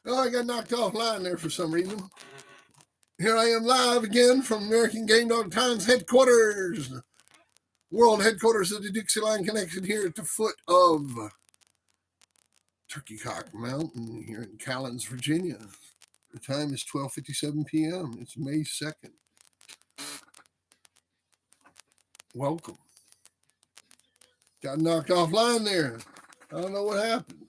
Oh, I got knocked offline there for some reason. Here I am live again from American Game Dog Times headquarters, world headquarters of the Dixieline Connection here at the foot of Turkey Cock Mountain here in Callens, Virginia. The time is 12:57 p.m. It's May 2nd. Welcome. Got knocked offline there. I don't know what happened.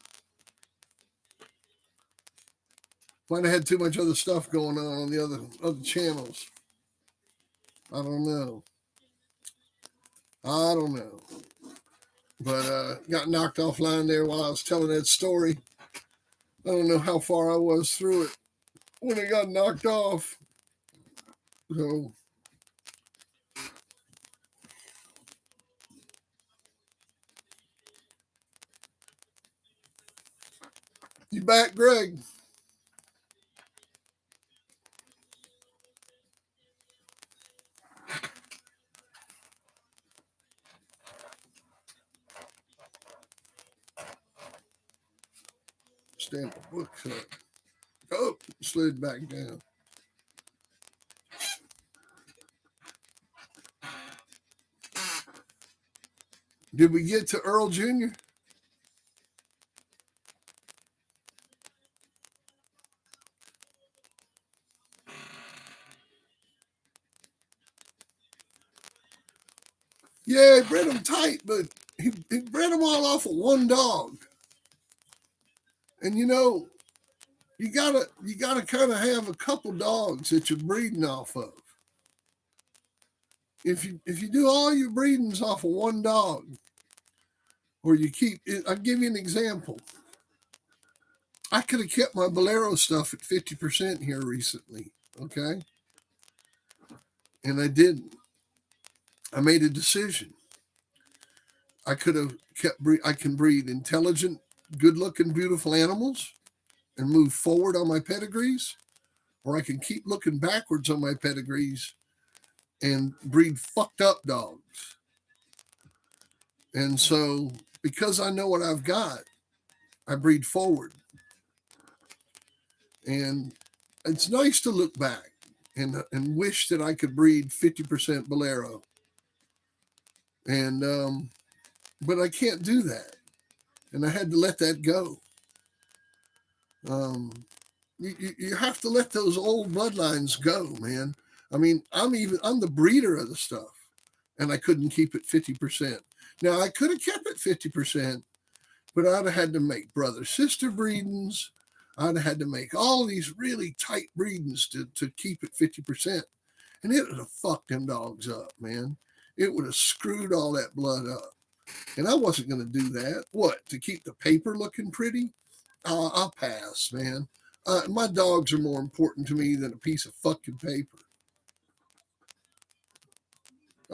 Might have had too much other stuff going on the other channels. I don't know. But got knocked offline there while I was telling that story. I don't know how far I was through it when it got knocked off. So you back, Greg? Stand the books up. Oh, slid back down. Did we get to Earl Jr.? Yeah, he bred them tight, but he bred them all off of one dog. And you know, you gotta kind of have a couple dogs that you're breeding off of. If you do all your breedings off of one dog, or you keep, I'll give you an example. I could have kept my Bolero stuff at 50% here recently, okay? And I didn't. I made a decision. I could have kept, I can breed intelligent, good-looking, beautiful animals and move forward on my pedigrees, or I can keep looking backwards on my pedigrees and breed fucked up dogs. And so, because I know what I've got, I breed forward. And it's nice to look back and wish that I could breed 50% Bolero. And but I can't do that, and I had to let that go. You have to let those old bloodlines go, man. I mean, I'm the breeder of the stuff, and I couldn't keep it 50%. Now I could have kept it 50%, but I'd have had to make brother-sister breedings. I'd have had to make all these really tight breedings to keep it 50%. And it would have fucked them dogs up, man. It would have screwed all that blood up. And I wasn't going to do that. What, to keep the paper looking pretty? I'll pass, man. My dogs are more important to me than a piece of fucking paper.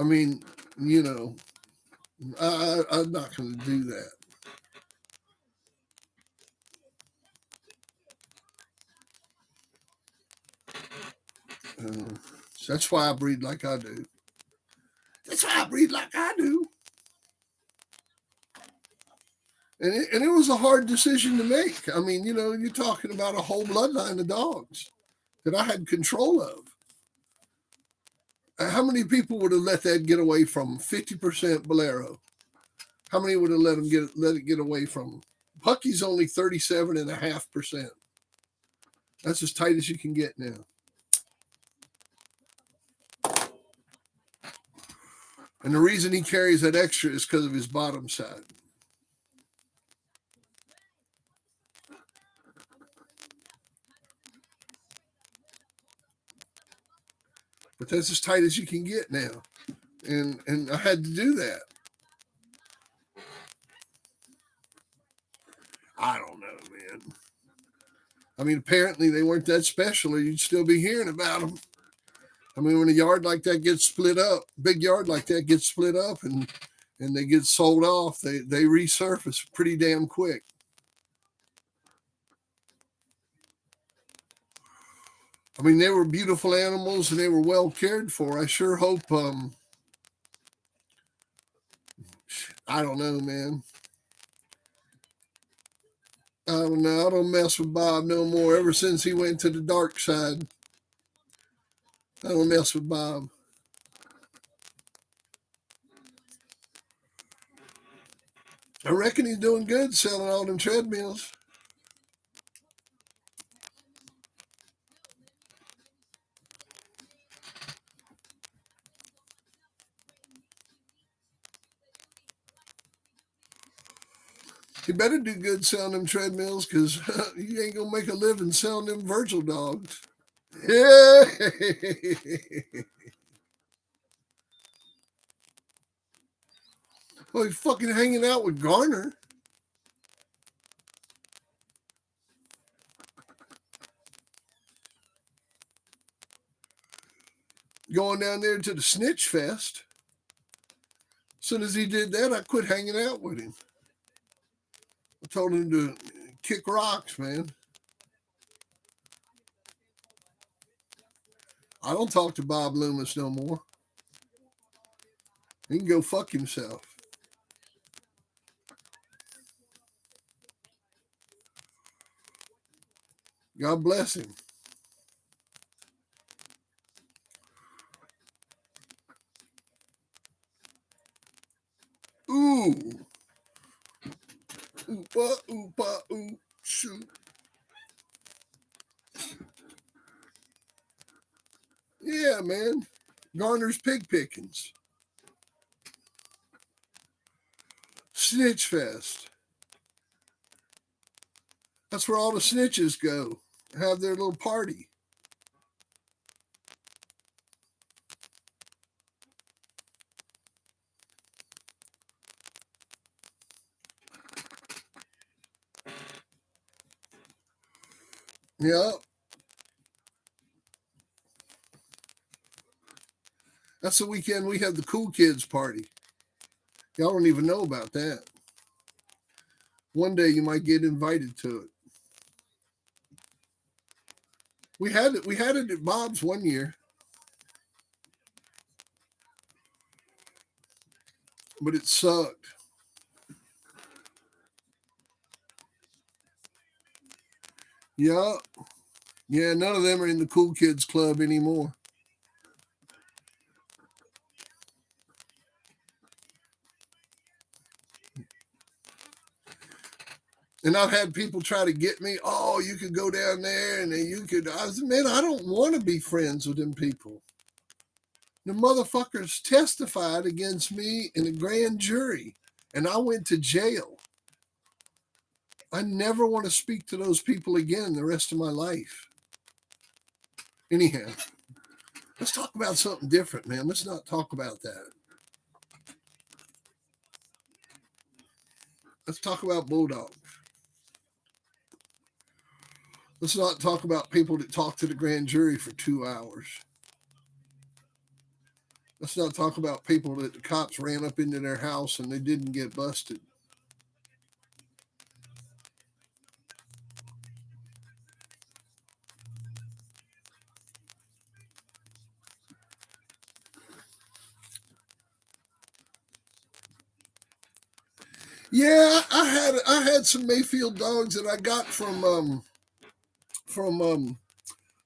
I mean, you know, I'm not going to do that. So that's why I breed like I do. That's why I breed like I do. And it was a hard decision to make. I mean, you know, you're talking about a whole bloodline of dogs that I had control of. How many people would have let that get away from 50% Bolero? How many would have let it get away from them? Pucky's only 37.5%. That's as tight as you can get now. And the reason he carries that extra is because of his bottom side. But that's as tight as you can get now. And I had to do that. I don't know, man. I mean, apparently they weren't that special, or you'd still be hearing about them. I mean, when a yard like that gets split up, big yard like that gets split up and they get sold off, they resurface pretty damn quick. I mean, they were beautiful animals and they were well cared for. I sure hope, I don't know, man. don't know. I don't mess with Bob no more. Ever since he went to the dark side, I don't mess with Bob. I reckon he's doing good selling all them treadmills. He better do good selling them treadmills because you ain't going to make a living selling them virtual dogs. Yeah. Well, he's fucking hanging out with Garner. Going down there to the Snitch Fest. As soon as he did that, I quit hanging out with him. I told him to kick rocks, man. I don't talk to Bob Loomis no more. He can go fuck himself. God bless him. Ooh. Oopa, oopa, ooh, shoot. Yeah, man. Garner's Pig Pickings. Snitch Fest. That's where all the snitches go. Have their little party. Yeah. That's the weekend we have the cool kids party. Y'all don't even know about that. One day you might get invited to it. We had it at Bob's one year, but it sucked. Yeah. Yeah, none of them are in the cool kids club anymore. And I've had people try to get me, oh, you could go down there and then you could. I said, man, I don't want to be friends with them people. The motherfuckers testified against me in a grand jury, and I went to jail. I never want to speak to those people again the rest of my life. Anyhow, let's talk about something different, man. Let's not talk about that. Let's talk about Bulldogs. Let's not talk about people that talk to the grand jury for 2 hours. Let's not talk about people that the cops ran up into their house and they didn't get busted. Yeah, I had some Mayfield dogs that I got from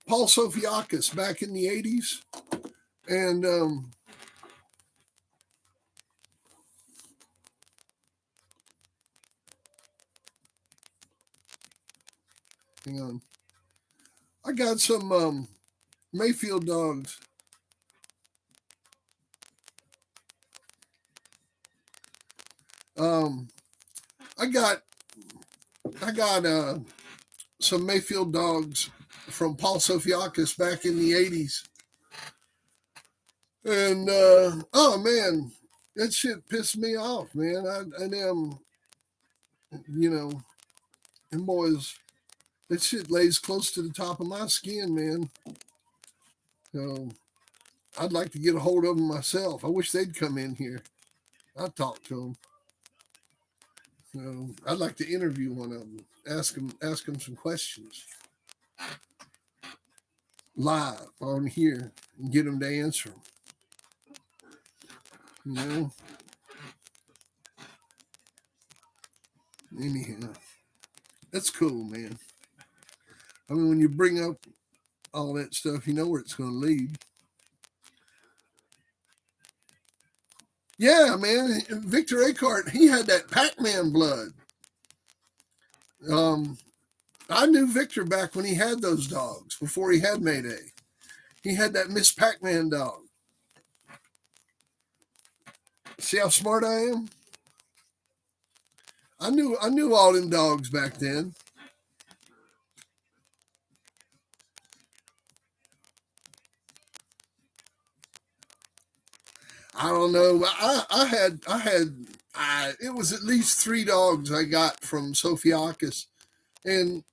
Paul Sofiakis back in the 80s. And hang on. I got some Mayfield dogs. Um, I got some Mayfield dogs from Paul Sofiakis back in the 80s. And oh man, that shit pissed me off, man. I am, you know, them boys, that shit lays close to the top of my skin, man. So I'd like to get a hold of them myself. I wish they'd come in here. I'd talk to them. So I'd like to interview one of them, ask them some questions live on here and get them to answer them. You know. Anyhow, That's cool, man. I mean, when you bring up all that stuff, you know where it's going to lead. Yeah, man. Victor Acart, he had that Pac-Man blood. Um, I knew Victor back when he had those dogs before he had Mayday. He had that Miss Pac-Man dog. See how smart I am? I knew all them dogs back then. I don't know. It was at least three dogs I got from Sophiakis, and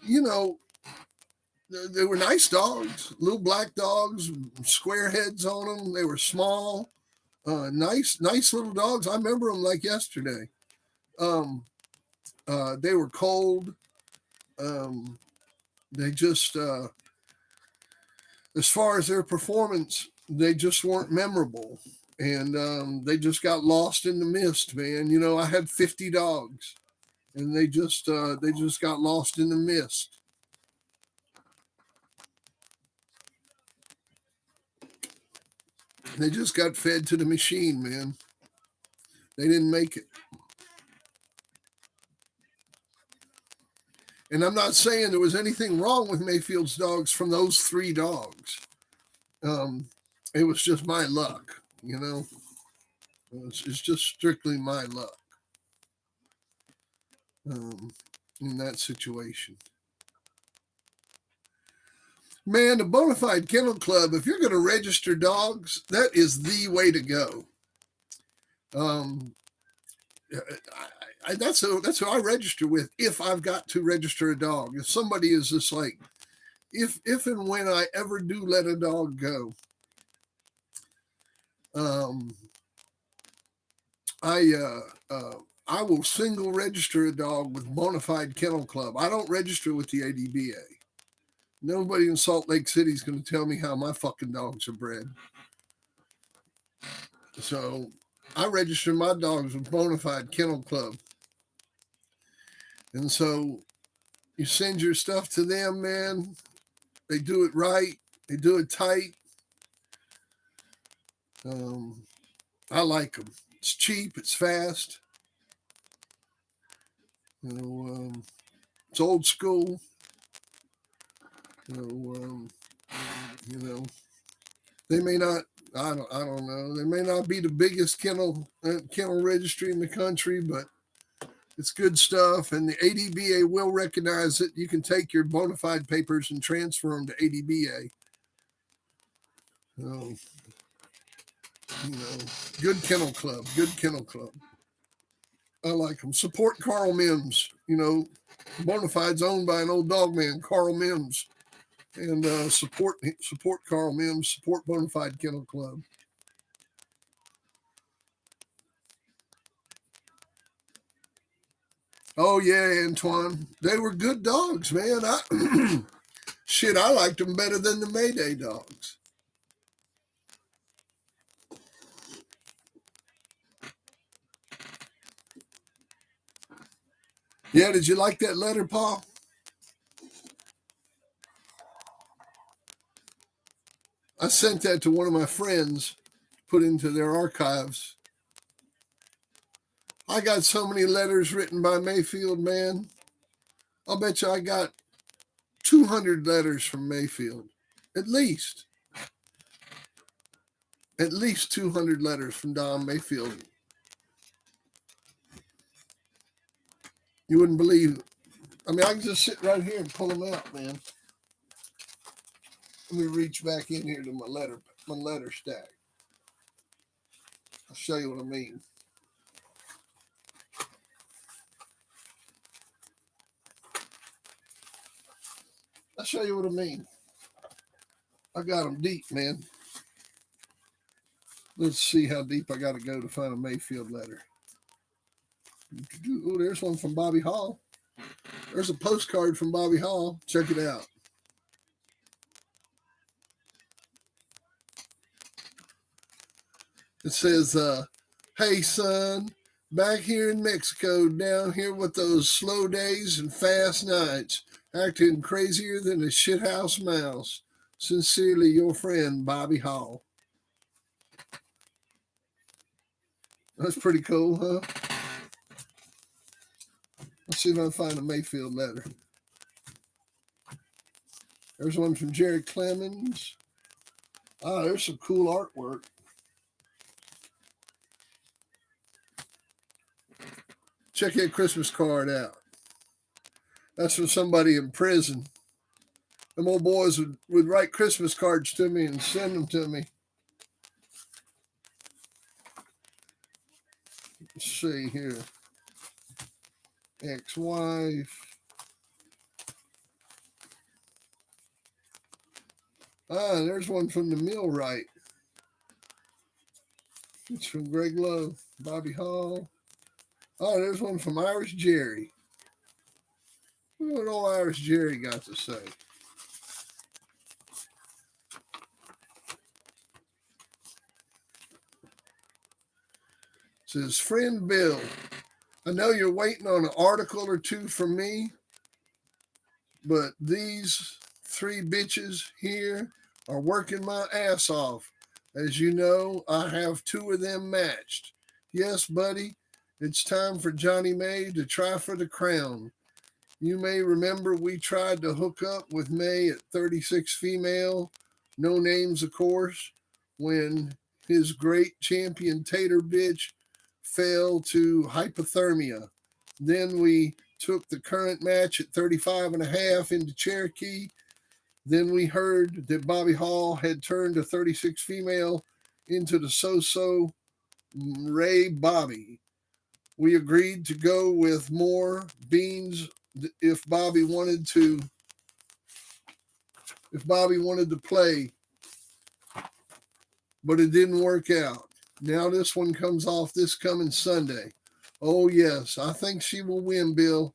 you know they were nice dogs, little black dogs, square heads on them. They were small, nice little dogs. I remember them like yesterday. Um, they were cold. Um, they just, as far as their performance, they just weren't memorable, and they just got lost in the mist, man. You know, I had 50 dogs, and they just got lost in the mist. They just got fed to the machine, man. They didn't make it. And I'm not saying there was anything wrong with Mayfield's dogs from those three dogs. Um, it was just my luck, you know. It's just strictly my luck um, in that situation. Man, the Bonafide Kennel Club, if you're going to register dogs, that is the way to go. Um, that's who I register with if I've got to register a dog. If somebody is just like, if and when I ever do let a dog go, um, I I will single register a dog with Bonafide Kennel Club. I don't register with the ADBA. Nobody in Salt Lake City is going to tell me how my fucking dogs are bred. So I register my dogs with Bonafide Kennel Club. And so you send your stuff to them, man. They do it right. They do it tight. Um, I like them. It's cheap. It's fast. You know, it's old school. You know, you know, they may not. I don't know. They may not be the biggest kennel registry in the country, but it's good stuff. And the ADBA will recognize it. You can take your bona fide papers and transfer them to ADBA. Um, you know, good kennel club. Good kennel club. I like them. Support Carl Mims. You know, Bonafide's owned by an old dog man, Carl Mims, and support Carl Mims. Support Bonafide Kennel Club. Oh yeah, Antoine. They were good dogs, man. Shit, I liked them better than the Mayday dogs. Yeah, did you like that letter, Paul? I sent that to one of my friends, put into their archives. I got so many letters written by Mayfield, man. I'll bet you I got 200 letters from Mayfield. At least. At least 200 letters from Don Mayfield. You wouldn't believe. I mean, I can just sit right here and pull them out, man. Let me reach back in here to my letter stack. I'll show you what I mean. I'll show you what I mean. I got them deep, man. Let's see how deep I got to go to find a Mayfield letter. Oh, there's one from Bobby Hall. There's a postcard from Bobby Hall. Check it out. It says, "Hey son, Back here in Mexico, down here with those slow days and fast nights, acting crazier than a shithouse mouse. Sincerely, your friend, Bobby Hall. That's pretty cool, huh? Let's see if I can find a Mayfield letter. There's one from Jerry Clemens. Ah, there's some cool artwork. Check that Christmas card out. That's from somebody in prison. Them old boys would write Christmas cards to me and send them to me. Let's see here. Ex-wife. Ah, there's one from the millwright. It's from Greg Love, Bobby Hall. Oh, there's one from Irish Jerry. What old Irish Jerry got to say? It says, friend Bill, I know you're waiting on an article or two from me, but these three bitches here are working my ass off. As you know, I have two of them matched. Yes, buddy, it's time for Johnny May to try for the crown. You may remember we tried to hook up with May at 36 female, no names, of course, when his great champion Tater bitch fell to hypothermia. Then we took the current match at 35 and a half into Cherokee. Then we heard that Bobby Hall had turned a 36 female into the so-so Ray Bobby. We agreed to go with more beans if Bobby wanted to play, but it didn't work out. Now this one comes off this coming Sunday. Oh yes, I think she will win, Bill,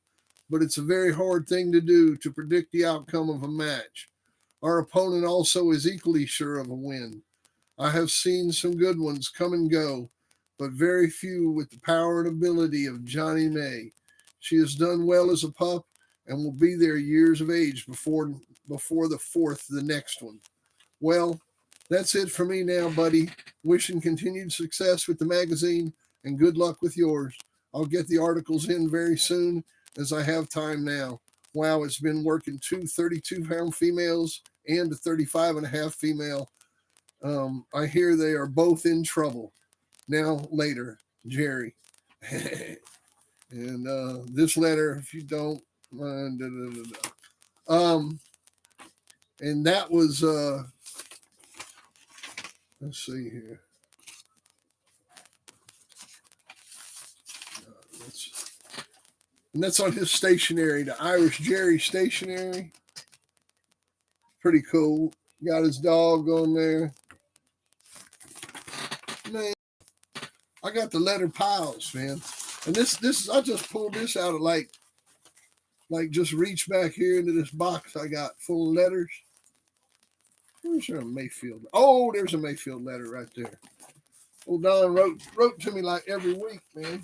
but it's a very hard thing to do to predict the outcome of a match. Our opponent also is equally sure of a win. I have seen some good ones come and go, but very few with the power and ability of Johnny May. She has done well as a pup and will be there years of age before the fourth, the next one. Well, that's it for me now, buddy. Wishing continued success with the magazine and good luck with yours. I'll get the articles in very soon as I have time now. Wow, it's been working two 32-pound females and a 35 and a half female. I hear they are both in trouble. Now, later, Jerry. And this letter, if you don't mind, and that was, let's see here. And that's on his stationery, the Irish Jerry stationery. Pretty cool. Got his dog on there. Man, I got the letter piles, man. And this I just pulled this out of like just reach back here into this box I got full of letters. Where's there a Mayfield? Oh, there's a Mayfield letter right there. Old Don wrote to me like every week, man.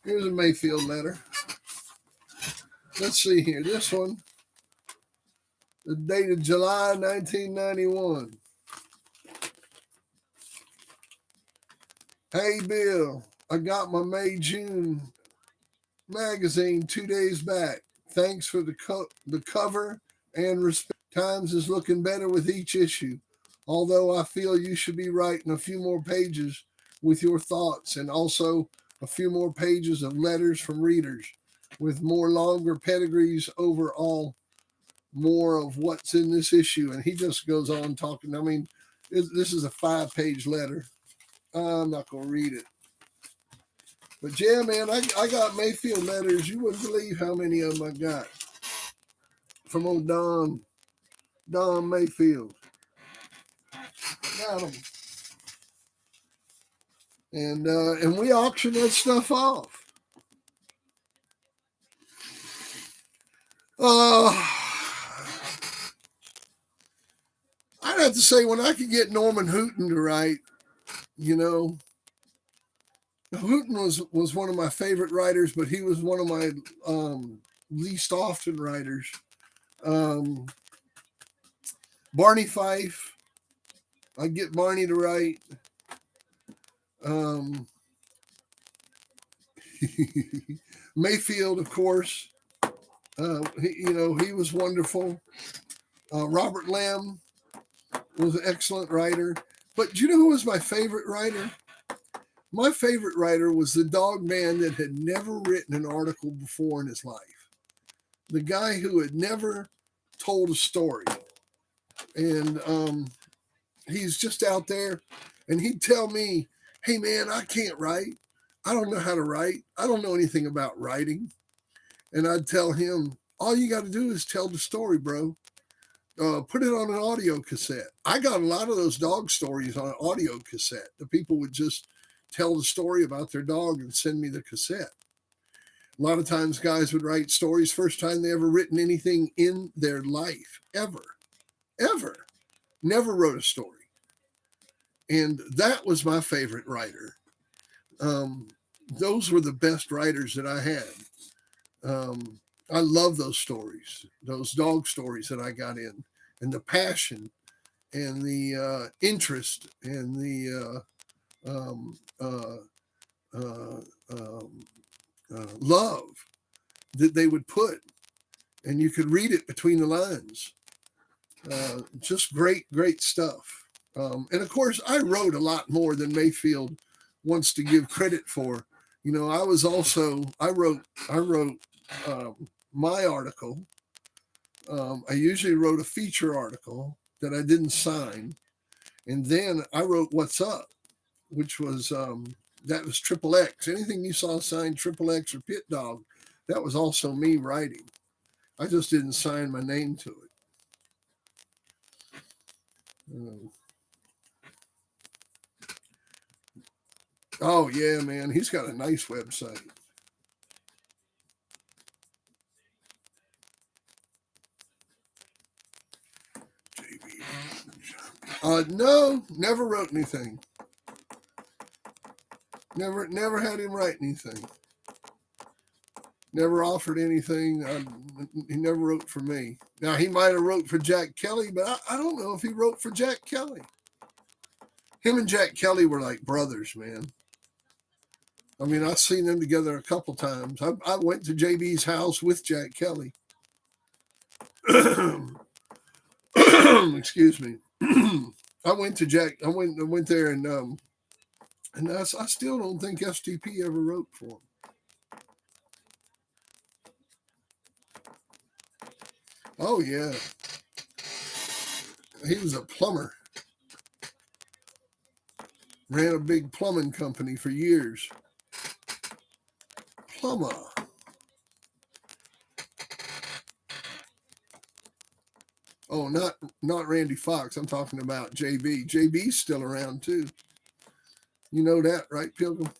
Here's a Mayfield letter. Let's see here. This one is dated July 1991. Hey, Bill, I got my May-June magazine 2 days back. Thanks for the cover and respect. Times is looking better with each issue, although I feel you should be writing a few more pages with your thoughts and also a few more pages of letters from readers with more longer pedigrees overall, more of what's in this issue. And he just goes on talking. I mean, this is a 5-page letter. I'm not going to read it. But yeah, man, I got Mayfield letters. You wouldn't believe how many of them I got from old Don Mayfield. Got them. And we auctioned that stuff off. have to say, when I could get Norman Houghton to write, you know, Houghton was one of my favorite writers, but he was one of my least often writers. Um, Barney Fife, I get Barney to write. Um, Mayfield, of course. He was wonderful. Robert Lamb was an excellent writer. But do you know who was my favorite writer? My favorite writer was the dog man that had never written an article before in his life. The guy who had never told a story. And he's just out there, and he'd tell me, hey, man, I can't write. I don't know how to write. I don't know anything about writing. And I'd tell him, all you got to do is tell the story, bro. Put it on an audio cassette. I got a lot of those dog stories on an audio cassette. The people would just tell the story about their dog and send me the cassette. A lot of times guys would write stories first time they ever written anything in their life, ever. Never wrote a story. And that was my favorite writer. Those were the best writers that I had. I love those stories, those dog stories that I got in, and the passion and the interest and the love that they would put, and you could read it between the lines. Just great stuff. And of course, I wrote a lot more than Mayfield wants to give credit for. You know, I wrote my article. I usually wrote a feature article that I didn't sign, and then I wrote What's Up, which was that was Triple X. Anything you saw signed Triple X or Pit Dog, that was also me writing. I just didn't sign my name to it. Oh yeah, man, he's got a nice website. No, never wrote anything. Never had him write anything. Never offered anything. He never wrote for me. Now, he might have wrote for Jack Kelly, but I don't know if he wrote for Jack Kelly. Him and Jack Kelly were like brothers, man. I mean, I've seen them together a couple times. I went to JB's house with Jack Kelly. Excuse me. I went there, and I still don't think STP ever wrote for him. Oh yeah, he was a plumber. Ran a big plumbing company for years. Plumber. Oh, not Randy Fox. I'm talking about JB. JB's still around too. You know that, right, Pilgrim?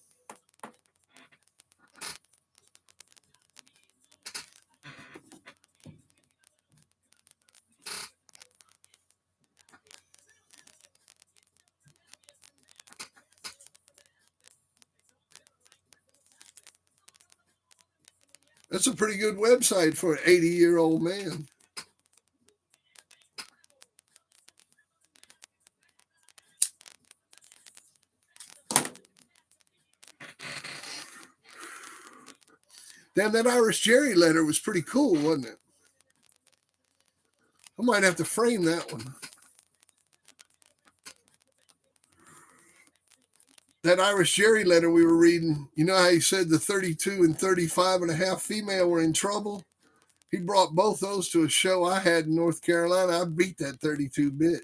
That's a pretty good website for an 80-year-old man. Damn, that Irish Jerry letter was pretty cool, wasn't it? I might have to frame that one. That Irish Jerry letter we were reading, you know how he said the 32 and 35 and a half female were in trouble? He brought both those to a show I had in North Carolina. I beat that 32 bitch.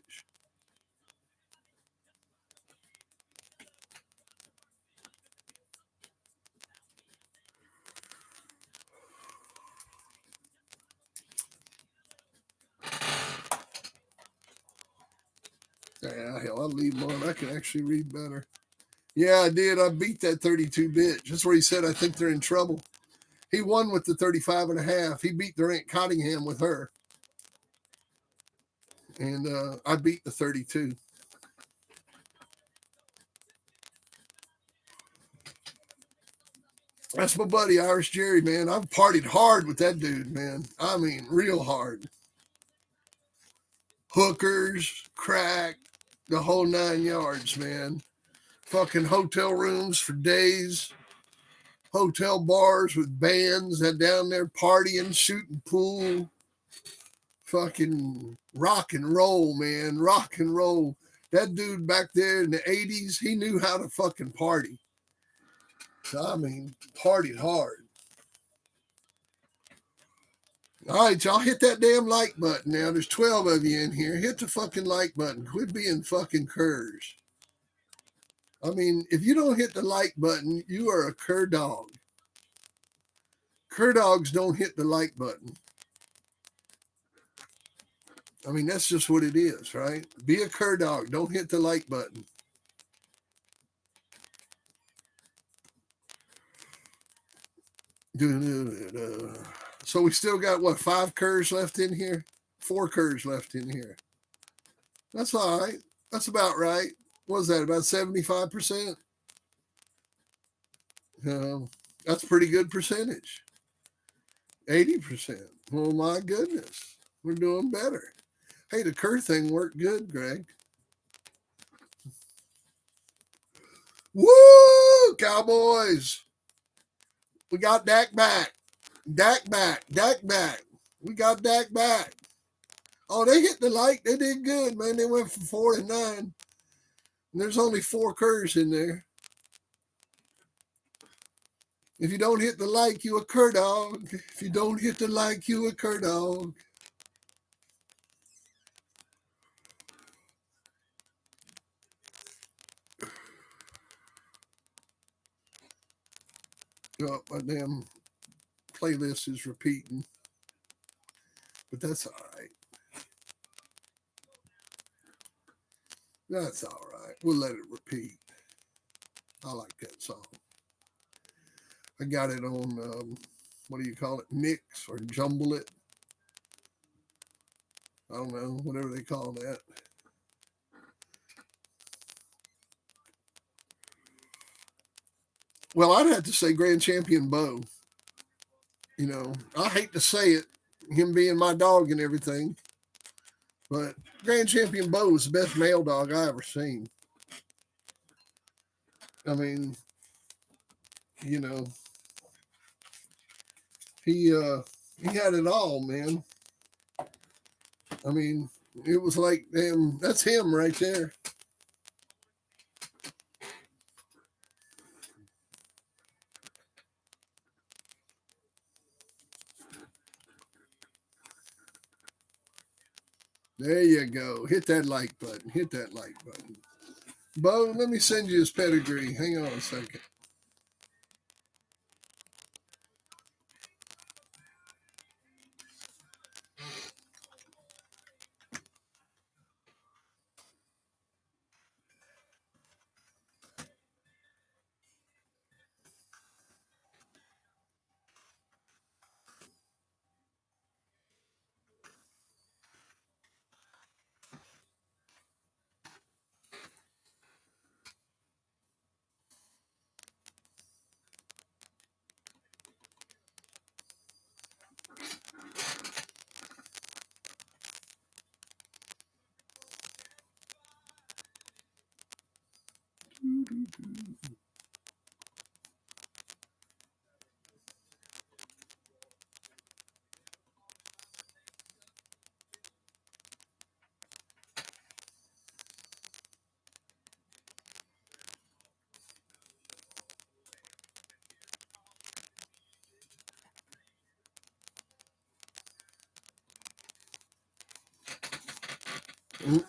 Yeah, hell, I'll leave mine. I can actually read better. Yeah, I did. I beat that 32 bitch. That's where he said, I think they're in trouble. He won with the 35 and a half. He beat Durant Cottingham with her. and I beat the 32. That's my buddy Irish Jerry, man. I've partied hard with that dude, man. I mean, real hard. Hookers, crack, the whole 9 yards, man. Fucking hotel rooms for days, hotel bars with bands that down there partying, shooting pool, fucking rock and roll, man, rock and roll. That dude back there in the 80s, he knew how to fucking party. So, I mean, partied hard. All right, y'all hit that damn like button now. There's 12 of you in here. Hit the fucking like button. Quit being fucking curs. I mean, if you don't hit the like button, you are a cur dog. Cur dogs don't hit the like button. I mean, that's just what it is, right? Be a cur dog. Don't hit the like button. So we still got, what, 5 curs left in here? 4 curs left in here. That's all right. That's about right. What was that, about 75%? That's a pretty good percentage. 80%. Oh, my goodness. We're doing better. Hey, the cur thing worked good, Greg. Woo, Cowboys. We got Dak back. Dak back. Dak back. We got Dak back. Oh, they hit the like. They did good, man. They went from 4 and 9. And there's only 4 curs in there. If you don't hit the like, you a cur dog. If you don't hit the like, you a cur dog. Oh, my damn playlist is repeating. But that's all right. That's all right. We'll let it repeat. I like that song. I got it on, what do you call it? Mix or jumble it. I don't know, whatever they call that. Well, I'd have to say Grand Champion Bo. You know, I hate to say it, him being my dog and everything, but Grand Champion Bo is the best male dog I ever seen. I mean, you know, he had it all, man. I mean, it was like, damn, that's him right there. There you go. Hit that like button. Hit that like button. Bo, let me send you his pedigree. Hang on a second.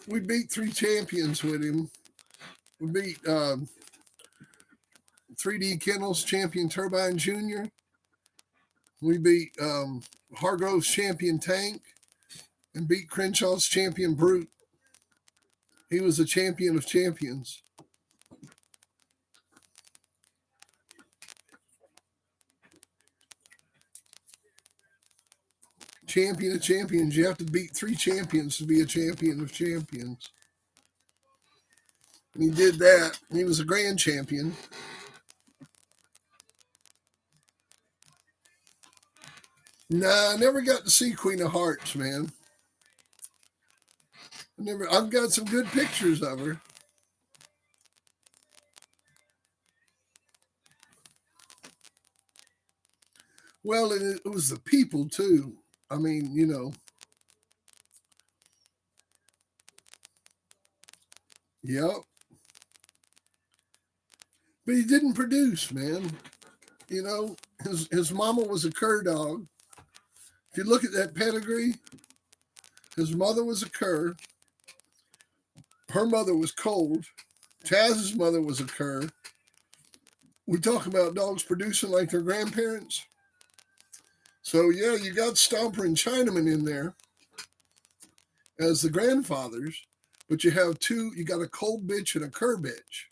We beat 3 champions with him. We beat 3D Kennels champion Turbine Jr. We beat Hargrove's champion Tank and beat Crenshaw's champion Brute. He was a champion of champions. champion of champions. You have to beat 3 champions to be a champion of champions. And he did that. He was a grand champion. Nah, I never got to see Queen of Hearts, man. I've got some good pictures of her. Well, it was the people too. I mean, yep. But he didn't produce, man. His mama was a cur dog. If you look at that pedigree, his mother was a cur. Her mother was cold. Taz's mother was a cur. We talk about dogs producing like their grandparents. So yeah, you got Stomper and Chinaman in there as the grandfathers, but you have two. You got a cold bitch and a cur bitch,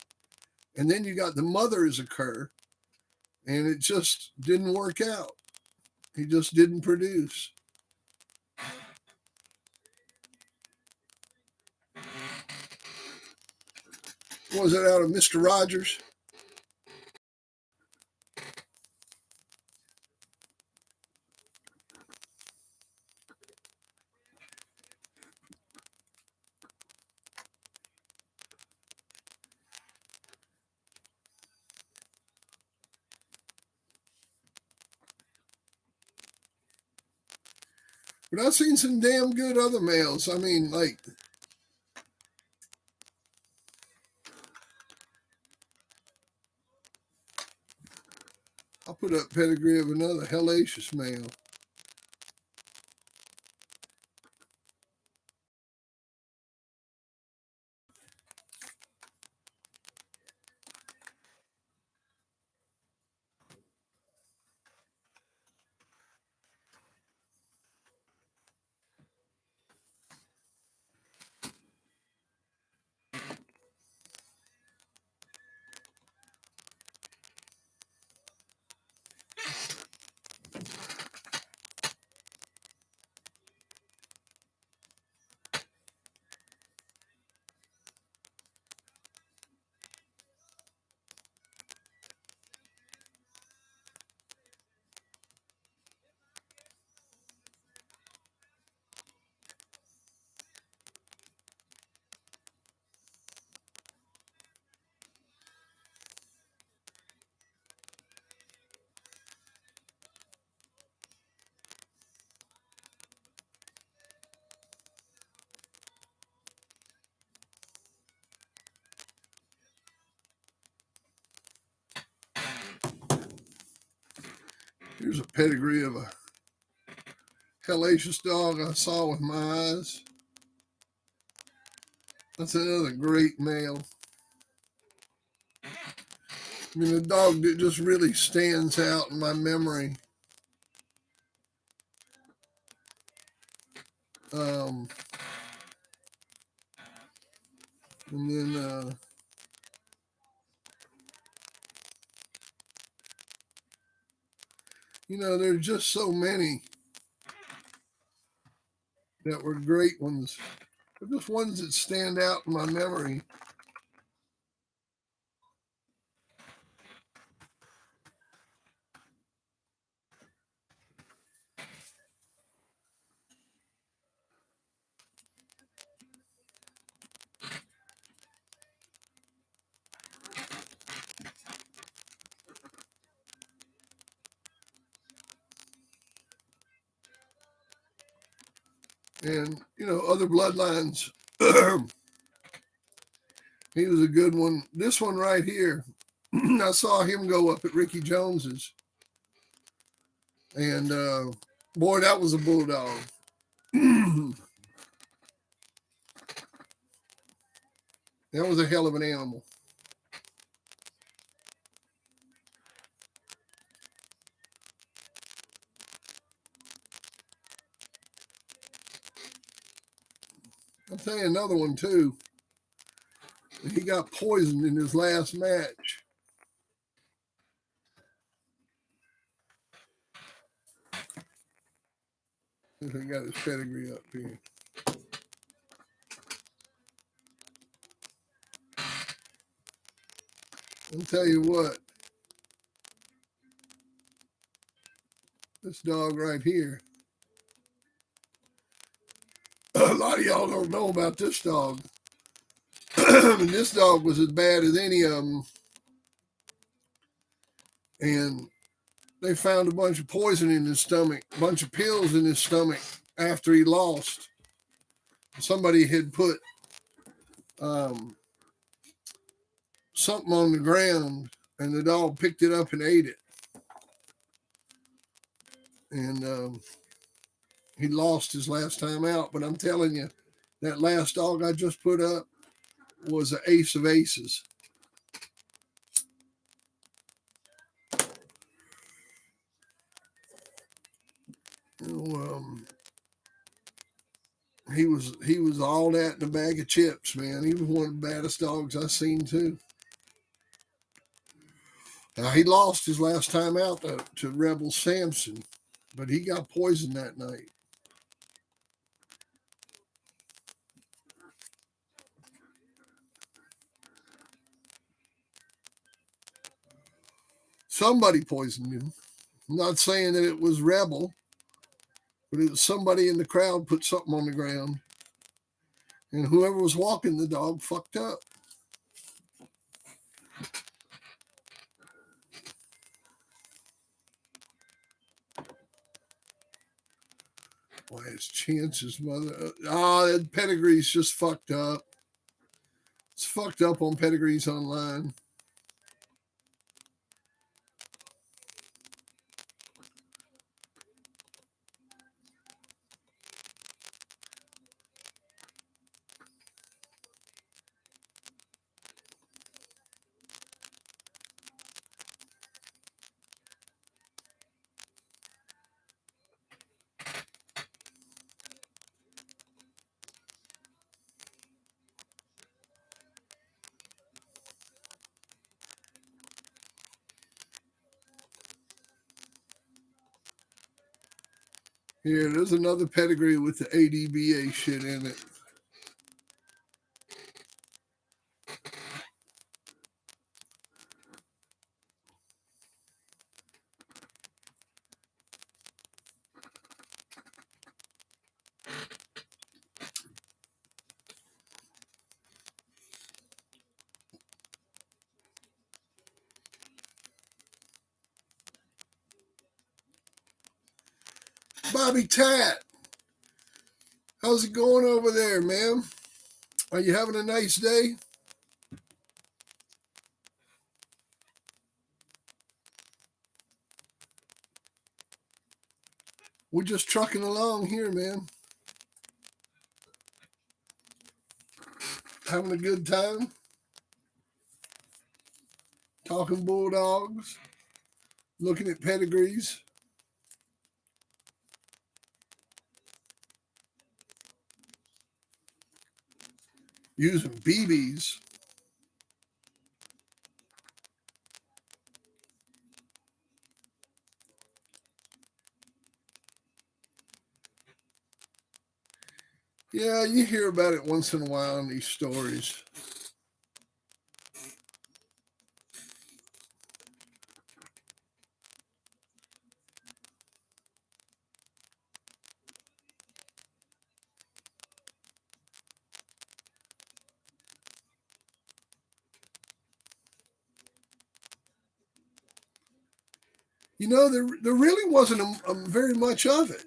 and then you got the mother as a cur, and it just didn't work out. He just didn't produce. Was it out of Mr. Rogers? But I've seen some damn good other males. I mean, like, I'll put up pedigree of another hellacious male. Here's a pedigree of a hellacious dog I saw with my eyes. That's another great male. I mean, a dog that just really stands out in my memory. And then, there's just so many that were great ones. But just ones that stand out in my memory. And, other bloodlines. He was a good one. This one right here, I saw him go up at Ricky Jones's. And, boy, that was a bulldog. That was a hell of an animal. I'll tell you another one, too. He got poisoned in his last match. I got his pedigree up here. I'll tell you what, this dog right here, a lot of y'all don't know about this dog. This dog was as bad as any of them. And they found a bunch of poison in his stomach, a bunch of pills in his stomach after he lost. Somebody had put something on the ground, and the dog picked it up and ate it. And he lost his last time out. But I'm telling you, that last dog I just put up was an ace of aces. He was all that in a bag of chips, man. He was one of the baddest dogs I've seen too. Now, he lost his last time out to Rebel Samson, but he got poisoned that night. Somebody poisoned him. I'm not saying that it was Rebel, but it was somebody in the crowd put something on the ground, and whoever was walking the dog fucked up. Why his chances, mother? That pedigree's just fucked up. It's fucked up on pedigrees online. Here, there's another pedigree with the ADBA shit in it. Bobby Tat, how's it going over there, man? Are you having a nice day? We're just trucking along here, man. Having a good time. Talking bulldogs. Looking at pedigrees. Using BBs. Yeah, you hear about it once in a while in these stories. You know, there really wasn't very much of it.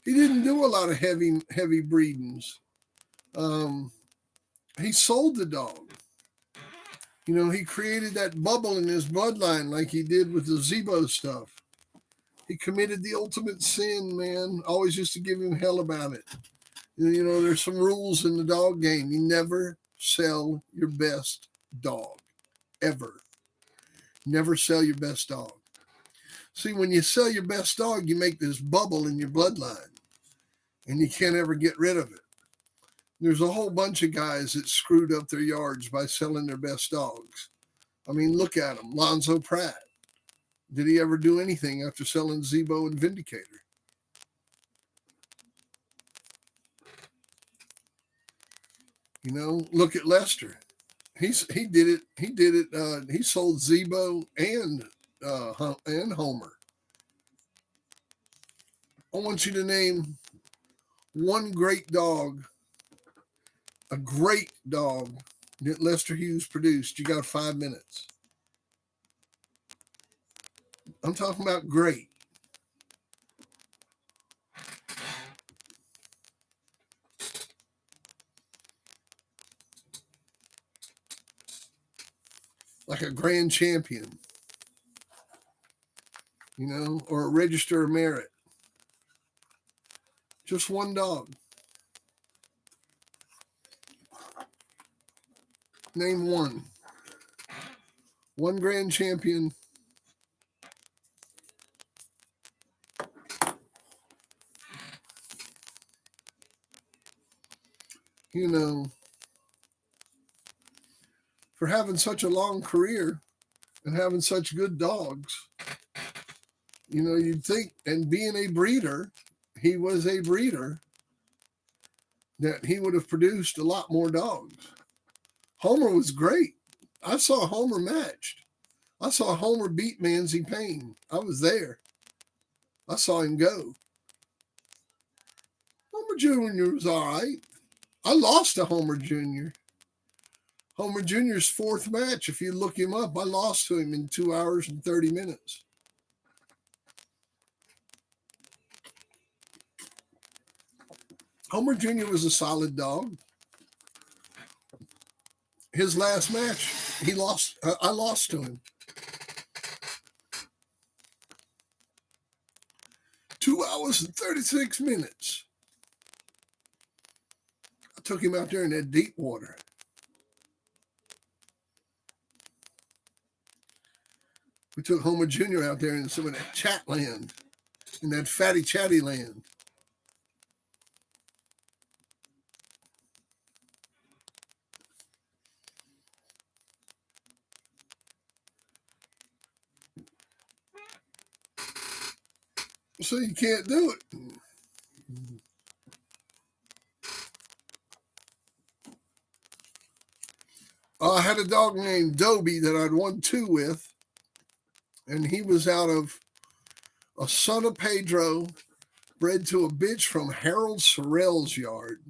He didn't do a lot of heavy breedings. Um, he sold the dog. You know, he created that bubble in his bloodline like he did with the Zebo stuff. He committed the ultimate sin, man. Always used to give him hell about it. You know, there's some rules in the dog game. You never sell your best dog, ever. Never sell your best dog. See, when you sell your best dog, you make this bubble in your bloodline, and you can't ever get rid of it. There's a whole bunch of guys that screwed up their yards by selling their best dogs. I mean, look at them. Lonzo Pratt. Did he ever do anything after selling Zebo and Vindicator? You know, look at Lester. He did it. He did it. He sold Zebo and Homer. I want you to name one a great dog that Lester Hughes produced. You got 5 minutes. I'm talking about great. Like a grand champion, you know, or a register of merit. Just one dog. Name one. One grand champion. You know, for having such a long career and having such good dogs, you know, you'd think, and being a breeder, he was a breeder, that he would have produced a lot more dogs. Homer was great. I saw Homer matched. I saw Homer beat Manzi Payne. I was there. I saw him go. Homer Jr. was all right. I lost to Homer Jr. Homer Jr.'s fourth match, if you look him up, I lost to him in 2 hours and 30 minutes. Homer Jr. was a solid dog. His last match, he lost. I lost to him. 2 hours and 36 minutes. I took him out there in that deep water. We took Homer Jr. out there in some of that chat land, in that fatty chatty land. So you can't do it. I had a dog named Dobie that I'd won 2 with, and he was out of a son of Pedro, bred to a bitch from Harold Sorrell's yard,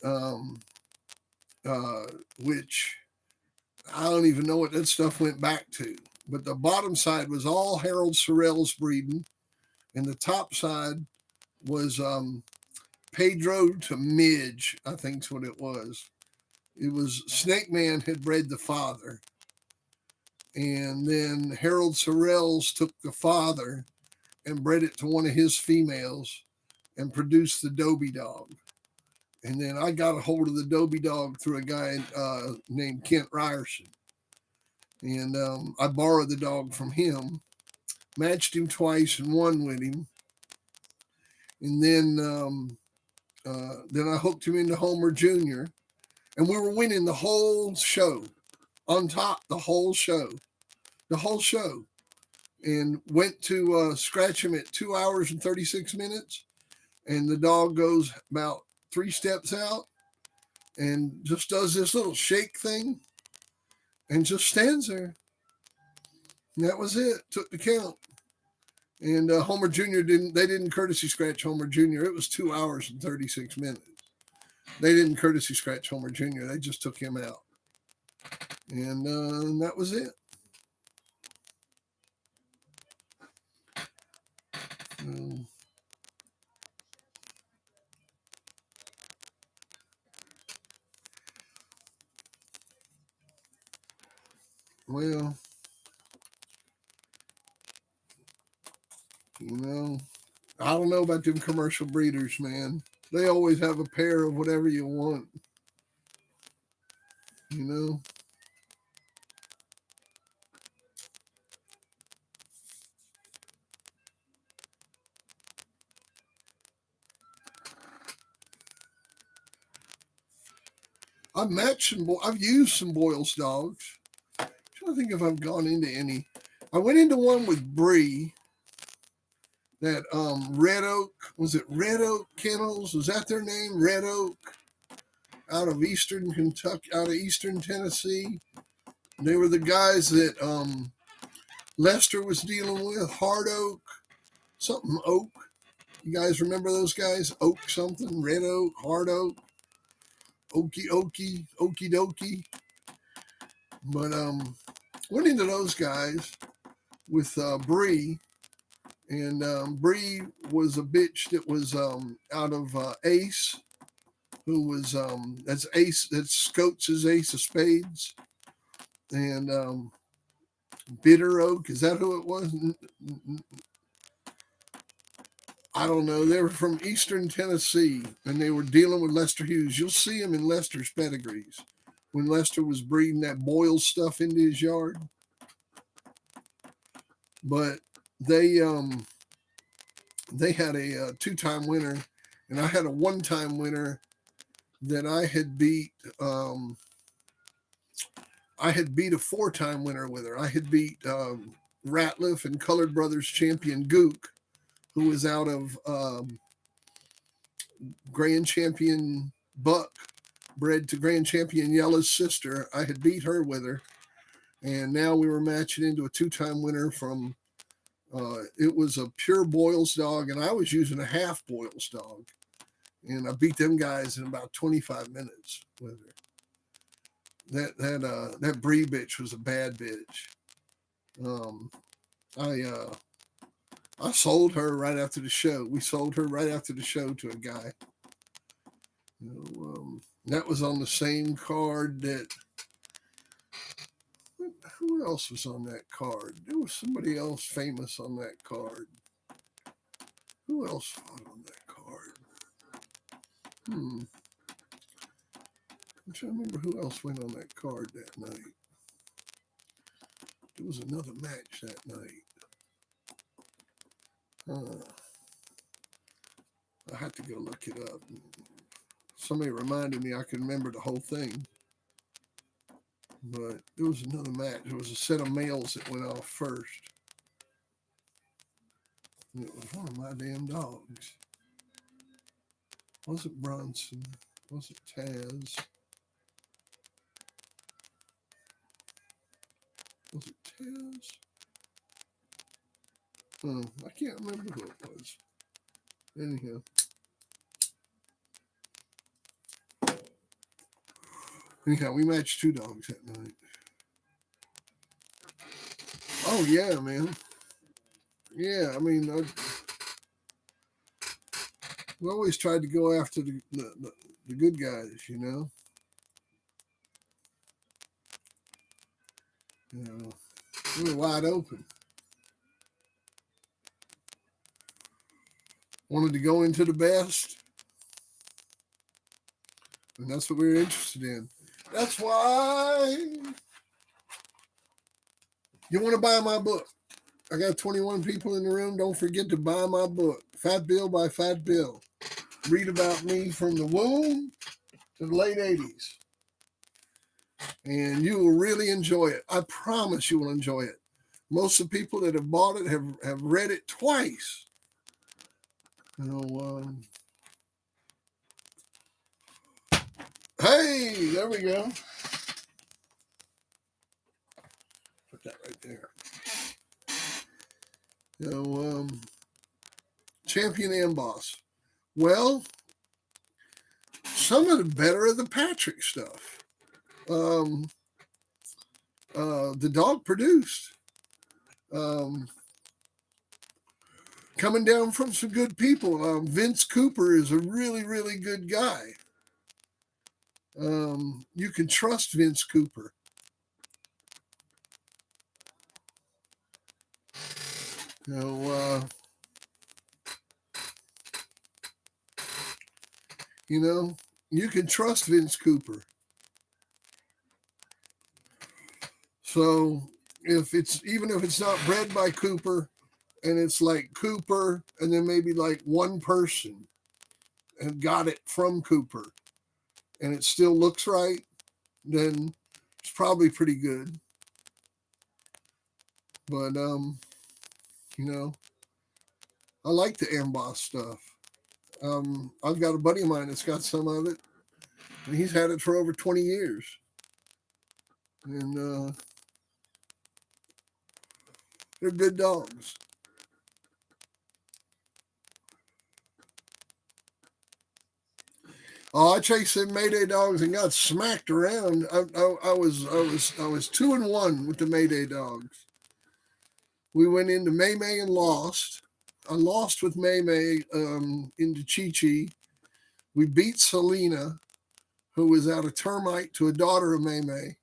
um, which I don't even know what that stuff went back to. But the bottom side was all Harold Sorrell's breeding, and the top side was Pedro to Midge, I think's what it was. It was Snake Man had bred the father, and then Harold Sorrells took the father and bred it to one of his females and produced the Dobie dog. And then I got a hold of the Dobie dog through a guy named Kent Ryerson. And I borrowed the dog from him, matched him twice and won with him. And then I hooked him into Homer Jr. And we were winning the whole show, on top, the whole show. And went to scratch him at 2 hours and 36 minutes. And the dog goes about 3 steps out and just does this little shake thing and just stands there. And that was it. Took the count. And Homer Jr. didn't courtesy scratch Homer Jr. It was 2 hours and 36 minutes. They didn't courtesy scratch Homer Jr. They just took him out. And that was it. Well, you know, I don't know about them commercial breeders, man. They always have a pair of whatever you want. You know? I've used some Boyle's dogs. I don't think if I've gone into any. I went into one with Bree. That Red Oak, was it Red Oak Kennels? Was that their name? Red Oak, out of Eastern Kentucky, out of Eastern Tennessee. They were the guys that Lester was dealing with. Hard Oak, something Oak. You guys remember those guys? Oak something, Red Oak, Hard Oak, Okie Dokie. But went into those guys with Bree. And Bree was a bitch that was out of Ace, who was that's Ace, that's Scotes' Ace of Spades, and Bitter Oak. Is that who it was? I don't know. They were from Eastern Tennessee, and they were dealing with Lester Hughes. You'll see them in Lester's pedigrees when Lester was breeding that Boyle stuff into his yard. But they had a two-time winner, and I had a one-time winner that I had beat. I had beat a four-time winner with her. I had beat Ratliff and Colored Brothers champion Gook, who was out of Grand Champion Buck, bred to Grand Champion Yella's sister. I had beat her with her, and now we were matching into a two-time winner from. It was a pure Boyles dog, and I was using a half Boyles dog, and I beat them guys in about 25 minutes with her. That Bree bitch was a bad bitch. I sold her right after the show. We sold her right after the show to a guy. That was on the same card that. Who else was on that card? There was somebody else famous on that card. Who else fought on that card? I'm trying to remember who else went on that card that night. There was another match that night. I had to go look it up. Somebody reminded me I could remember the whole thing. But there was another match. There was a set of males that went off first. And it was one of my damn dogs. Was it Bronson? Was it Taz? Was it Taz? I can't remember who it was. Anyhow. We matched two dogs that night. Oh, yeah, man. Yeah, I mean, we always tried to go after the good guys, you know. We were wide open. Wanted to go into the best. And that's what we were interested in. That's why you want to buy my book. I got 21 people in the room. Don't forget to buy my book, Fat Bill by Fat Bill. Read about me from the womb to the late 80s. And you will really enjoy it. I promise you will enjoy it. Most of the people that have bought it have read it twice. Hey, there we go. Put that right there. Champion Amboss. Well, some of the better of the Patrick stuff. The dog produced. Coming down from some good people. Vince Cooper is a really, really good guy. You can trust Vince Cooper. You can trust Vince Cooper. So even if it's not bred by Cooper, and it's like Cooper, and then maybe like one person and got it from Cooper, and it still looks right, then it's probably pretty good. But you know, I like the emboss stuff. I've got a buddy of mine that's got some of it, and he's had it for over 20 years. And they're good dogs. Oh, I chased them Mayday dogs and got smacked around. I was 2-1 with the Mayday dogs. We went into May May and lost. I lost with May May into Chi Chi. We beat Selena, who was out of Termite to a daughter of May May.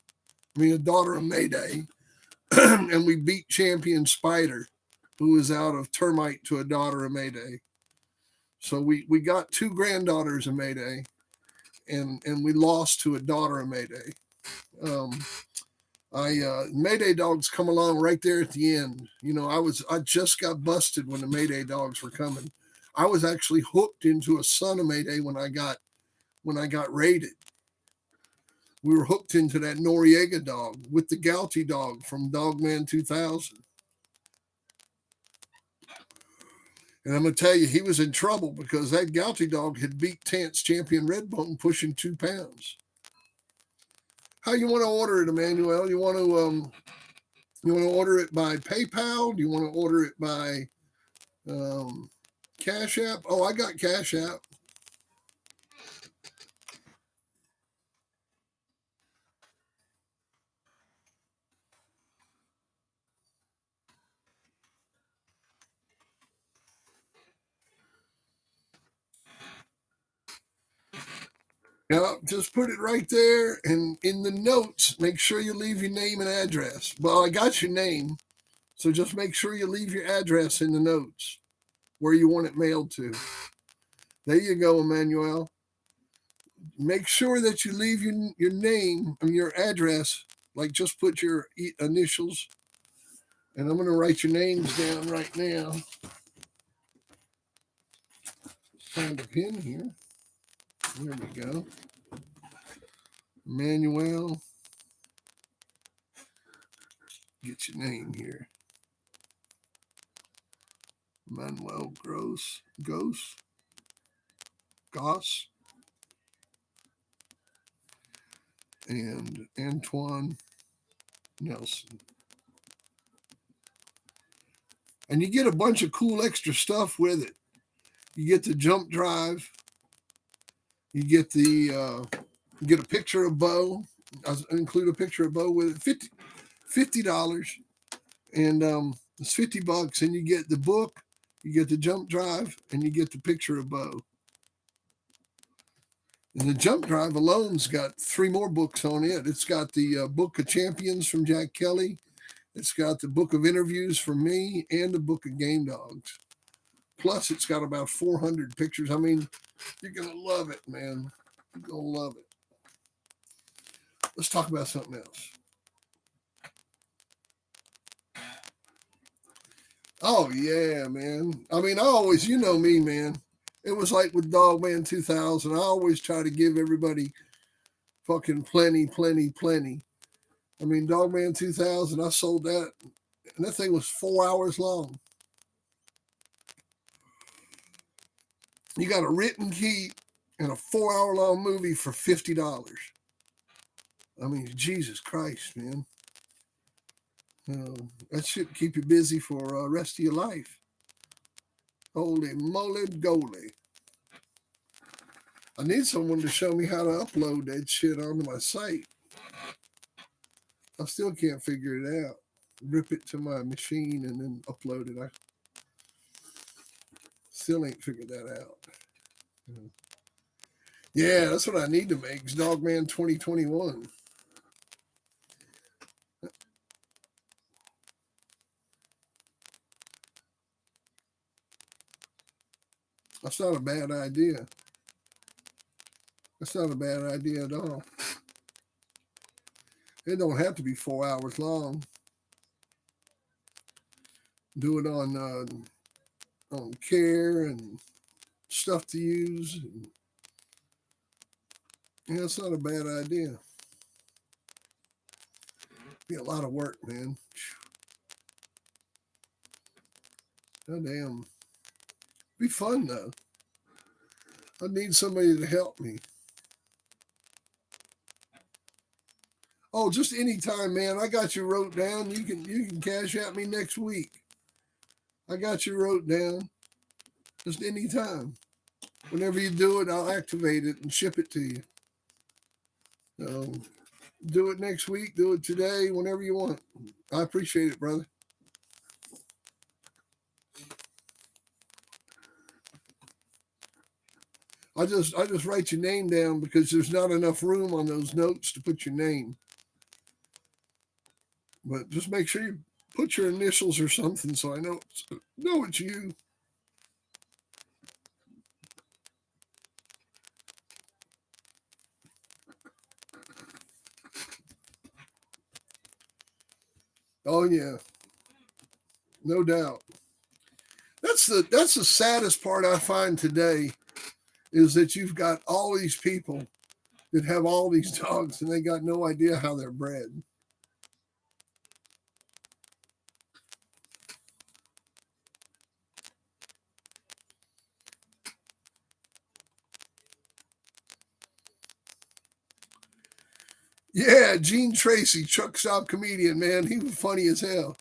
I mean, a daughter of Mayday. And we beat Champion Spider, who was out of Termite to a daughter of Mayday. So we got two granddaughters of Mayday, and we lost to a daughter of Mayday. Um, Mayday dogs come along right there at the end. You know, I just got busted when the Mayday dogs were coming. I was actually hooked into a son of Mayday when I got raided. We were hooked into that Noriega dog with the Gouty dog from Dogman 2000. And I'm going to tell you, he was in trouble because that Gouty dog had beat Tant's champion Redbone, pushing 2 pounds. How you want to order it, Emmanuel? You want to order it by PayPal? Do you want to order it by Cash App? Oh, I got Cash App. Yeah, just put it right there, and in the notes, make sure you leave your name and address. Well, I got your name, so just make sure you leave your address in the notes where you want it mailed to. There you go, Emmanuel. Make sure that you leave your name and your address, like just put your initials. And I'm going to write your names down right now. Find a pen here. There we go. Emmanuel. Get your name here. Manuel Goss, and Antoine Nelson. And you get a bunch of cool extra stuff with it. You get the jump drive. You get you get a picture of Bo. I include a picture of Bo with it. $50, and it's $50, and you get the book, you get the jump drive, and you get the picture of Bo. And the jump drive alone's got 3 more books on it. It's got the Book of Champions from Jack Kelly. It's got the book of interviews from me and the book of game dogs. Plus, it's got about 400 pictures. I mean, you're going to love it, man. You're going to love it. Let's talk about something else. Oh, yeah, man. I mean, you know me, man. It was like with Dogman 2000. I always try to give everybody fucking plenty. I mean, Dogman 2000, I sold that, and that thing was 4 hours long. You got a written key and a 4 hour long movie for $50. I mean, Jesus Christ, man. That should keep you busy for the rest of your life. Holy moly goly. I need someone to show me how to upload that shit onto my site. I still can't figure it out. Rip it to my machine and then upload it. I still ain't figured that out. Yeah, that's what I need to make. It's Dogman 2021. That's not a bad idea. That's not a bad idea at all. It don't have to be 4 hours long. Do it on care and stuff to use. Yeah, it's not a bad idea. Be a lot of work, man. God damn. Be fun though. I need somebody to help me. Oh, just anytime, man. I got you wrote down. You can cash at me next week. I got you wrote down. Just anytime. Whenever you do it, I'll activate it and ship it to you. So do it next week. Do it today. Whenever you want. I appreciate it, brother. I just write your name down because there's not enough room on those notes to put your name. But just make sure you put your initials or something so I know it's you. Oh yeah, no doubt. That's the saddest part I find today is that you've got all these people that have all these dogs and they got no idea how they're bred. Yeah, Gene Tracy, truck stop comedian, man. He was funny as hell.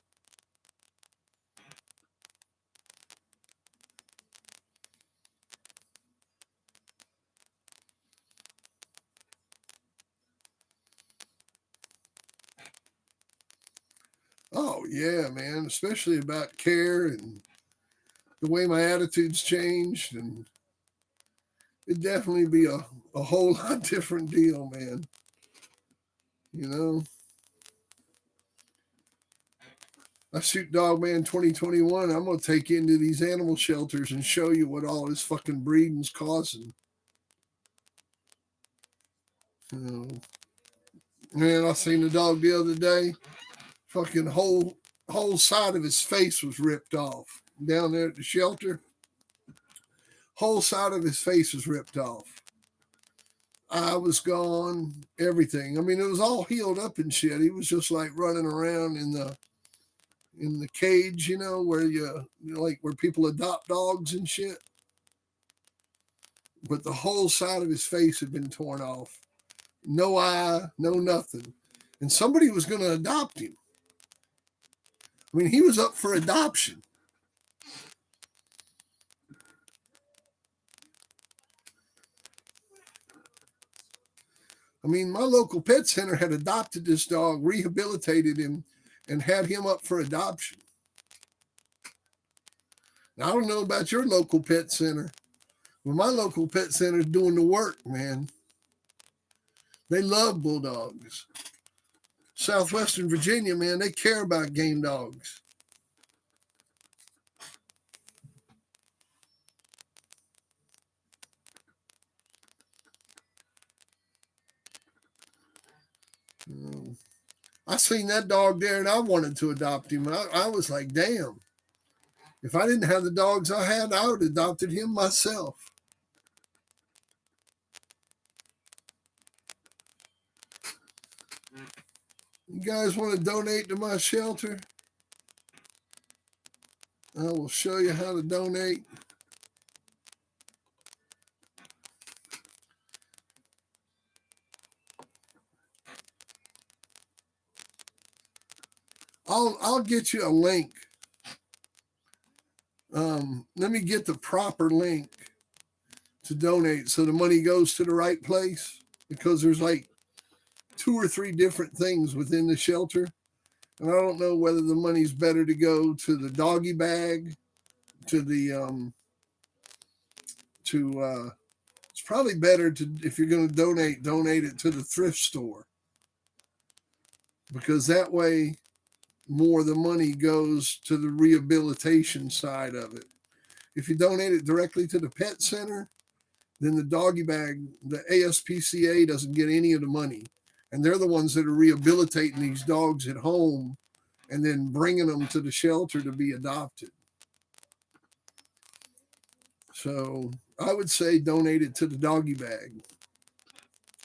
Oh yeah, man. Especially about care and the way my attitudes changed, and it'd definitely be a whole lot different deal, man. You know, I shoot Dog Man 2021. I'm gonna take you into these animal shelters and show you what all this fucking breeding's causing. You know, man, I seen the dog the other day. Fucking whole side of his face was ripped off down there at the shelter. Whole side of his face was ripped off. I was gone, everything. I mean, it was all healed up and shit. He was just like running around in the cage, where like where people adopt dogs and shit. But the whole side of his face had been torn off. No eye, no nothing. And somebody was going to adopt him. I mean, he was up for adoption. I mean, my local pet center had adopted this dog, rehabilitated him, and had him up for adoption. Now, I don't know about your local pet center, but my local pet center is doing the work, man. They love bulldogs. Southwestern Virginia, man, they care about game dogs. I seen that dog there and I wanted to adopt him. I was like, damn. If I didn't have the dogs I had, I would have adopted him myself. You guys want to donate to my shelter? I will show you how to donate. I'll get you a link. Let me get the proper link to donate so the money goes to the right place, because there's like 2 or 3 different things within the shelter. And I don't know whether the money's better to go to the doggy bag, to the it's probably better to, if you're going to donate it to the thrift store, because that way more of the money goes to the rehabilitation side of it. If you donate it directly to the pet center, then the doggy bag, the ASPCA doesn't get any of the money. And they're the ones that are rehabilitating these dogs at home and then bringing them to the shelter to be adopted. So I would say donate it to the doggy bag.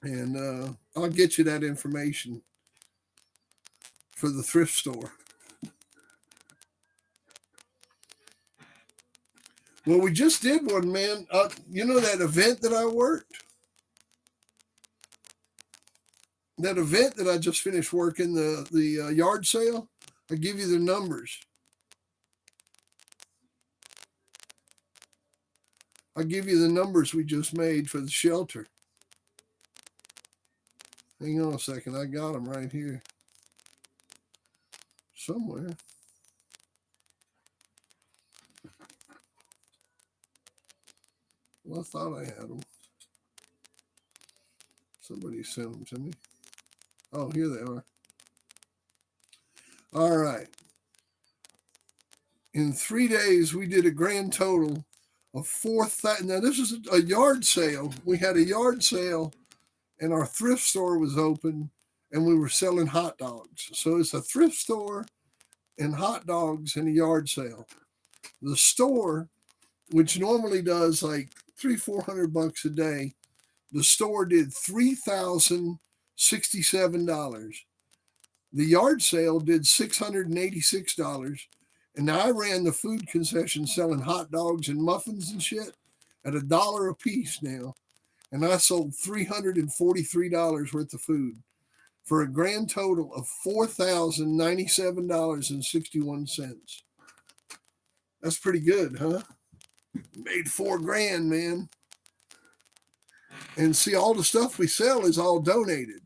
And I'll get you that information for the thrift store. Well, we just did one, man. You know that event that I worked? That event that I just finished working, the yard sale? I give you the numbers. I give you the numbers we just made for the shelter. Hang on a second. I got them right here somewhere. Well, I thought I had them. Somebody sent them to me. Oh, here they are. All right. In 3 days, we did a grand total of 4,000. Now, this is a yard sale. We had a yard sale, and our thrift store was open, and we were selling hot dogs. So it's a thrift store and hot dogs and a yard sale. The store, which normally does like $300-400 a day, the store did $3,067. The yard sale did $686. And now I ran the food concession selling hot dogs and muffins and shit at $1 a piece now. And I sold $343 worth of food for a grand total of $4,097.61. That's pretty good, huh? Made $4,000, man. And see, all the stuff we sell is all donated.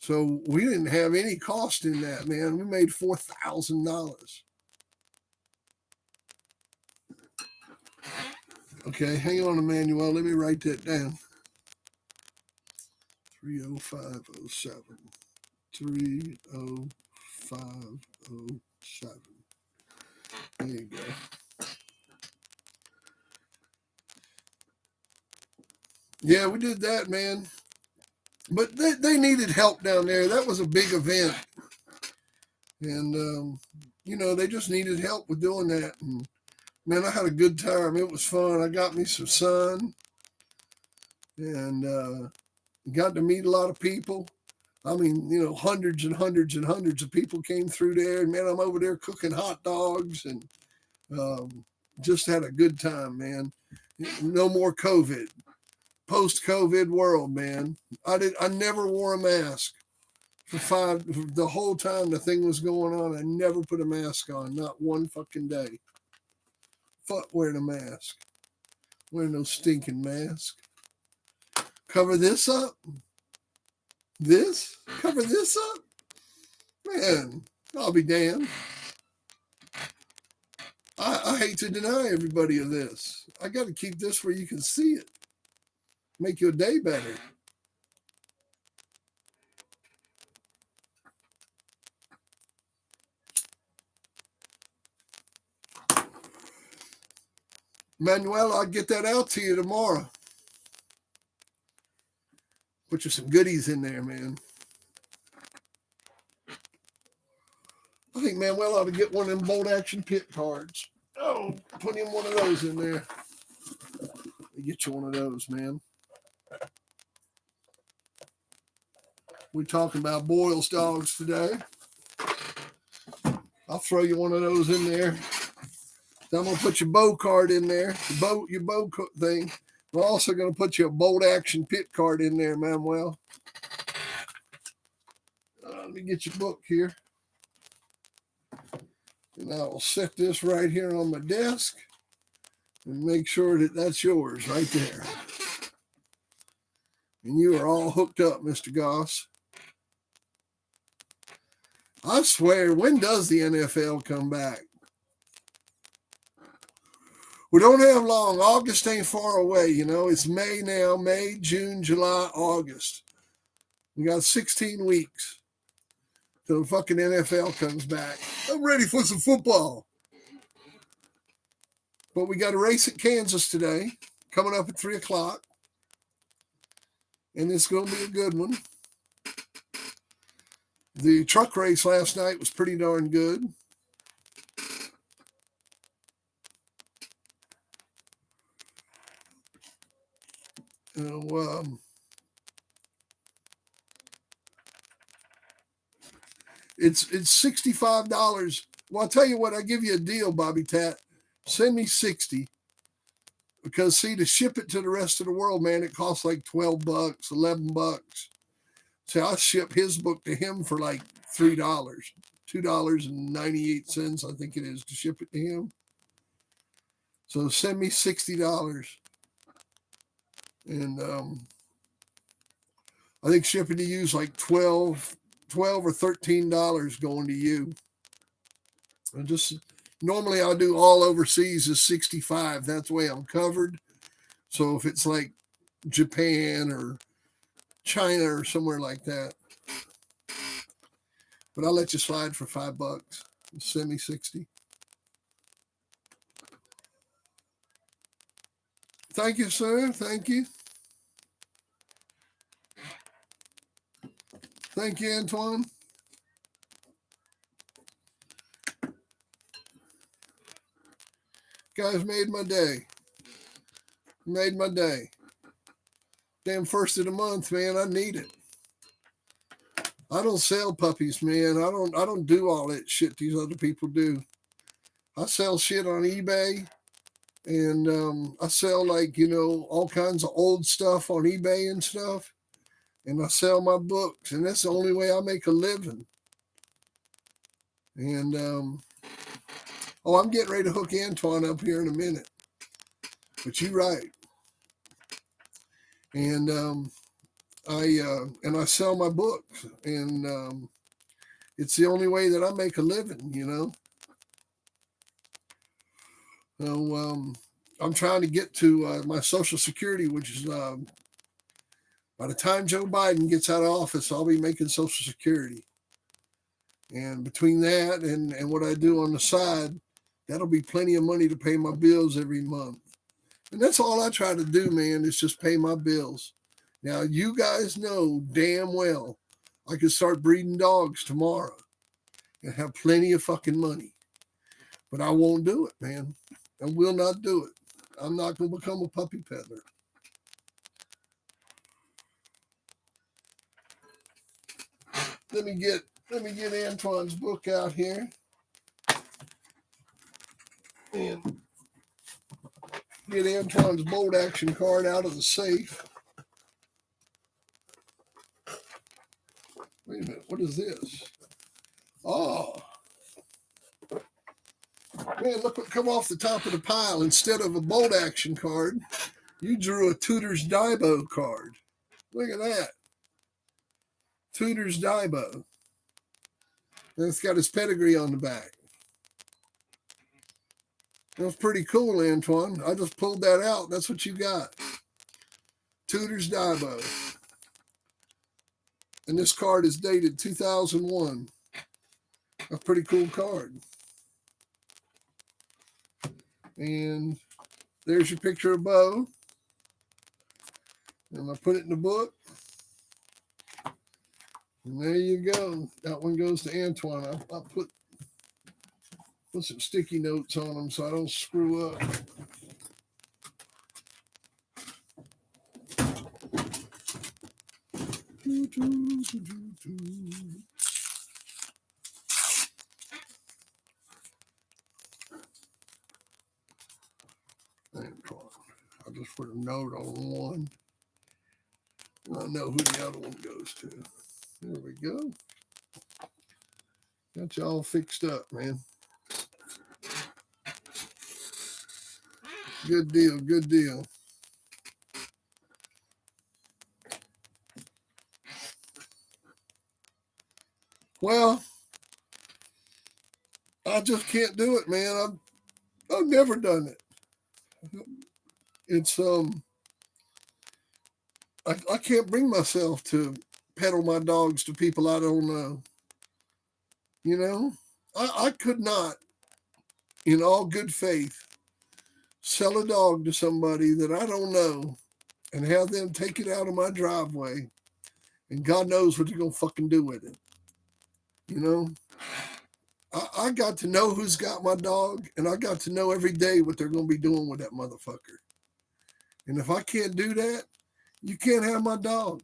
So we didn't have any cost in that, man. We made $4,000. Okay, hang on, Emmanuel. Let me write that down. 30507. 30507. There you go. Yeah, we did that, man. But they needed help down there. That was a big event. And, they just needed help with doing that. And, man, I had a good time. It was fun. I got me some sun. And got to meet a lot of people. I mean, hundreds and hundreds and hundreds of people came through there. And, man, I'm over there cooking hot dogs and just had a good time, man. No more COVID. Post-COVID world, man. I never wore a mask for the whole time the thing was going on. I never put a mask on, not one fucking day. Fuck wearing a mask. Wearing no stinking mask. Cover this up. Cover this up. Man, I'll be damned. I hate to deny everybody of this. I got to keep this where you can see it. Make your day better. Manuel, I'll get that out to you tomorrow. Put you some goodies in there, man. I think Manuel ought to get one of them bolt action pit cards. Oh, put him one of those in there. Get you one of those, man. We're talking about Boyle's dogs today. I'll throw you one of those in there. So I'm going to put your bow card in there, your bow thing. We're also going to put you a bolt action pit card in there, Manuel. Let me get your book here. And I will set this right here on my desk and make sure that that's yours right there. And you are all hooked up, Mr. Goss. I swear, when does the NFL come back? We don't have long. August ain't far away, It's May now. May, June, July, August. We got 16 weeks till the fucking NFL comes back. I'm ready for some football. But we got a race at Kansas today, coming up at 3 o'clock. And it's going to be a good one. The truck race last night was pretty darn good. It's $65. Well, I'll tell you what, I'll give you a deal, Bobby Tat. Send me 60 Because see, to ship it to the rest of the world, man, it costs like $12, $11. So I ship his book to him for like $3, $2.98, I think it is, to ship it to him. So send me $60, and I think shipping to you is like 12 or $13 going to you. And just normally I do all overseas is 65. That's the way I'm covered. So if it's like Japan or China or somewhere like that, but I'll let you slide for $5. Send me 60. Thank you, sir. Thank you. Thank you, Antoine. Guys made my day. Made my day. Damn first of the month, man. I need it. I don't sell puppies, man. I don't do all that shit these other people do. I sell shit on eBay, and I sell like, all kinds of old stuff on eBay and stuff. And I sell my books, and that's the only way I make a living. And I'm getting ready to hook Antoine up here in a minute. But you're right. And I sell my books, and it's the only way that I make a living, So I'm trying to get to my Social Security, which is by the time Joe Biden gets out of office, I'll be making Social Security. And between that and what I do on the side, that'll be plenty of money to pay my bills every month. And that's all I try to do, man, is just pay my bills. Now, you guys know damn well I could start breeding dogs tomorrow and have plenty of fucking money. But I won't do it, man. I will not do it. I'm not going to become a puppy peddler. Let me get Antoine's book out here. And get Antoine's bolt action card out of the safe. Wait a minute, what is this? Oh. Man, look what come off the top of the pile. Instead of a bolt action card, you drew a Tudor's Daibo card. Look at that. Tudor's Daibo. And it's got his pedigree on the back. That's pretty cool, Antoine. I just pulled that out. That's what you got. Tudor's Daibo. And this card is dated 2001. A pretty cool card. And there's your picture of Bo. And I put it in the book. And there you go. That one goes to Antoine. I'll put some sticky notes on them so I don't screw up. I'll just put a note on one. I know who the other one goes to. There we go. Got you all fixed up, man. Good deal, good deal. Well, I just can't do it, man. I've never done it. It's I can't bring myself to peddle my dogs to people I don't know. I could not, in all good faith, sell a dog to somebody that I don't know and have them take it out of my driveway, and God knows what they're going to fucking do with it. I got to know who's got my dog, and I got to know every day what they're going to be doing with that motherfucker. And if I can't do that, you can't have my dog.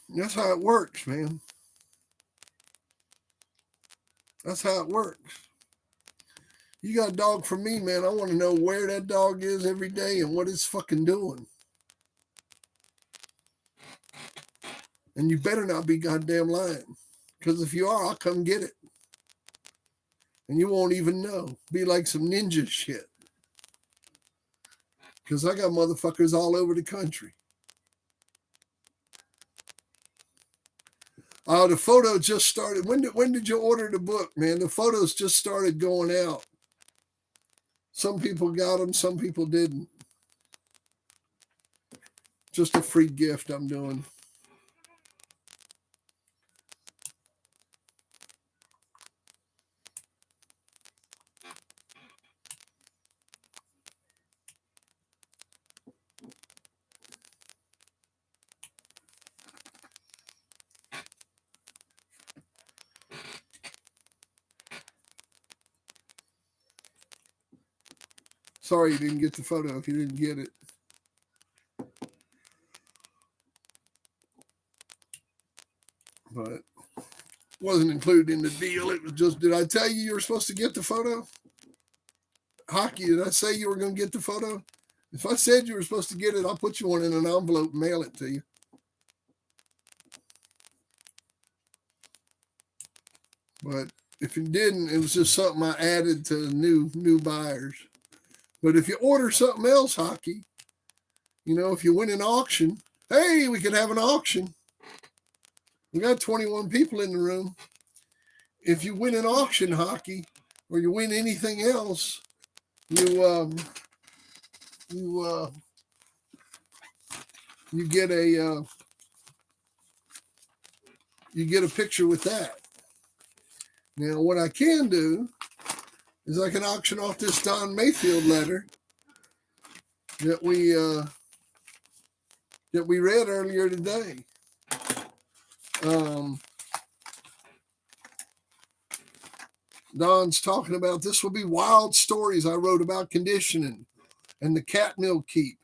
That's how it works, man. That's how it works. You got a dog from me, man. I want to know where that dog is every day and what it's fucking doing. And you better not be goddamn lying. Because if you are, I'll come get it. And you won't even know. Be like some ninja shit. Because I got motherfuckers all over the country. The photo just started. When did you order the book, man? The photos just started going out. Some people got them, some people didn't. Just a free gift I'm doing. Sorry you didn't get the photo if you didn't get it. But wasn't included in the deal. It was just, did I tell you were supposed to get the photo? Hockey, did I say you were going to get the photo? If I said you were supposed to get it, I'll put you one in an envelope and mail it to you. But if you didn't, it was just something I added to new buyers. But if you order something else, Hockey, if you win an auction, hey, we could have an auction. We got 21 people in the room. If you win an auction, Hockey, or you win anything else, you get a picture with that. Now, what I can do is I can auction off this Don Mayfield letter that we read earlier today. Don's talking about this will be wild stories I wrote about conditioning and the cat meal keep.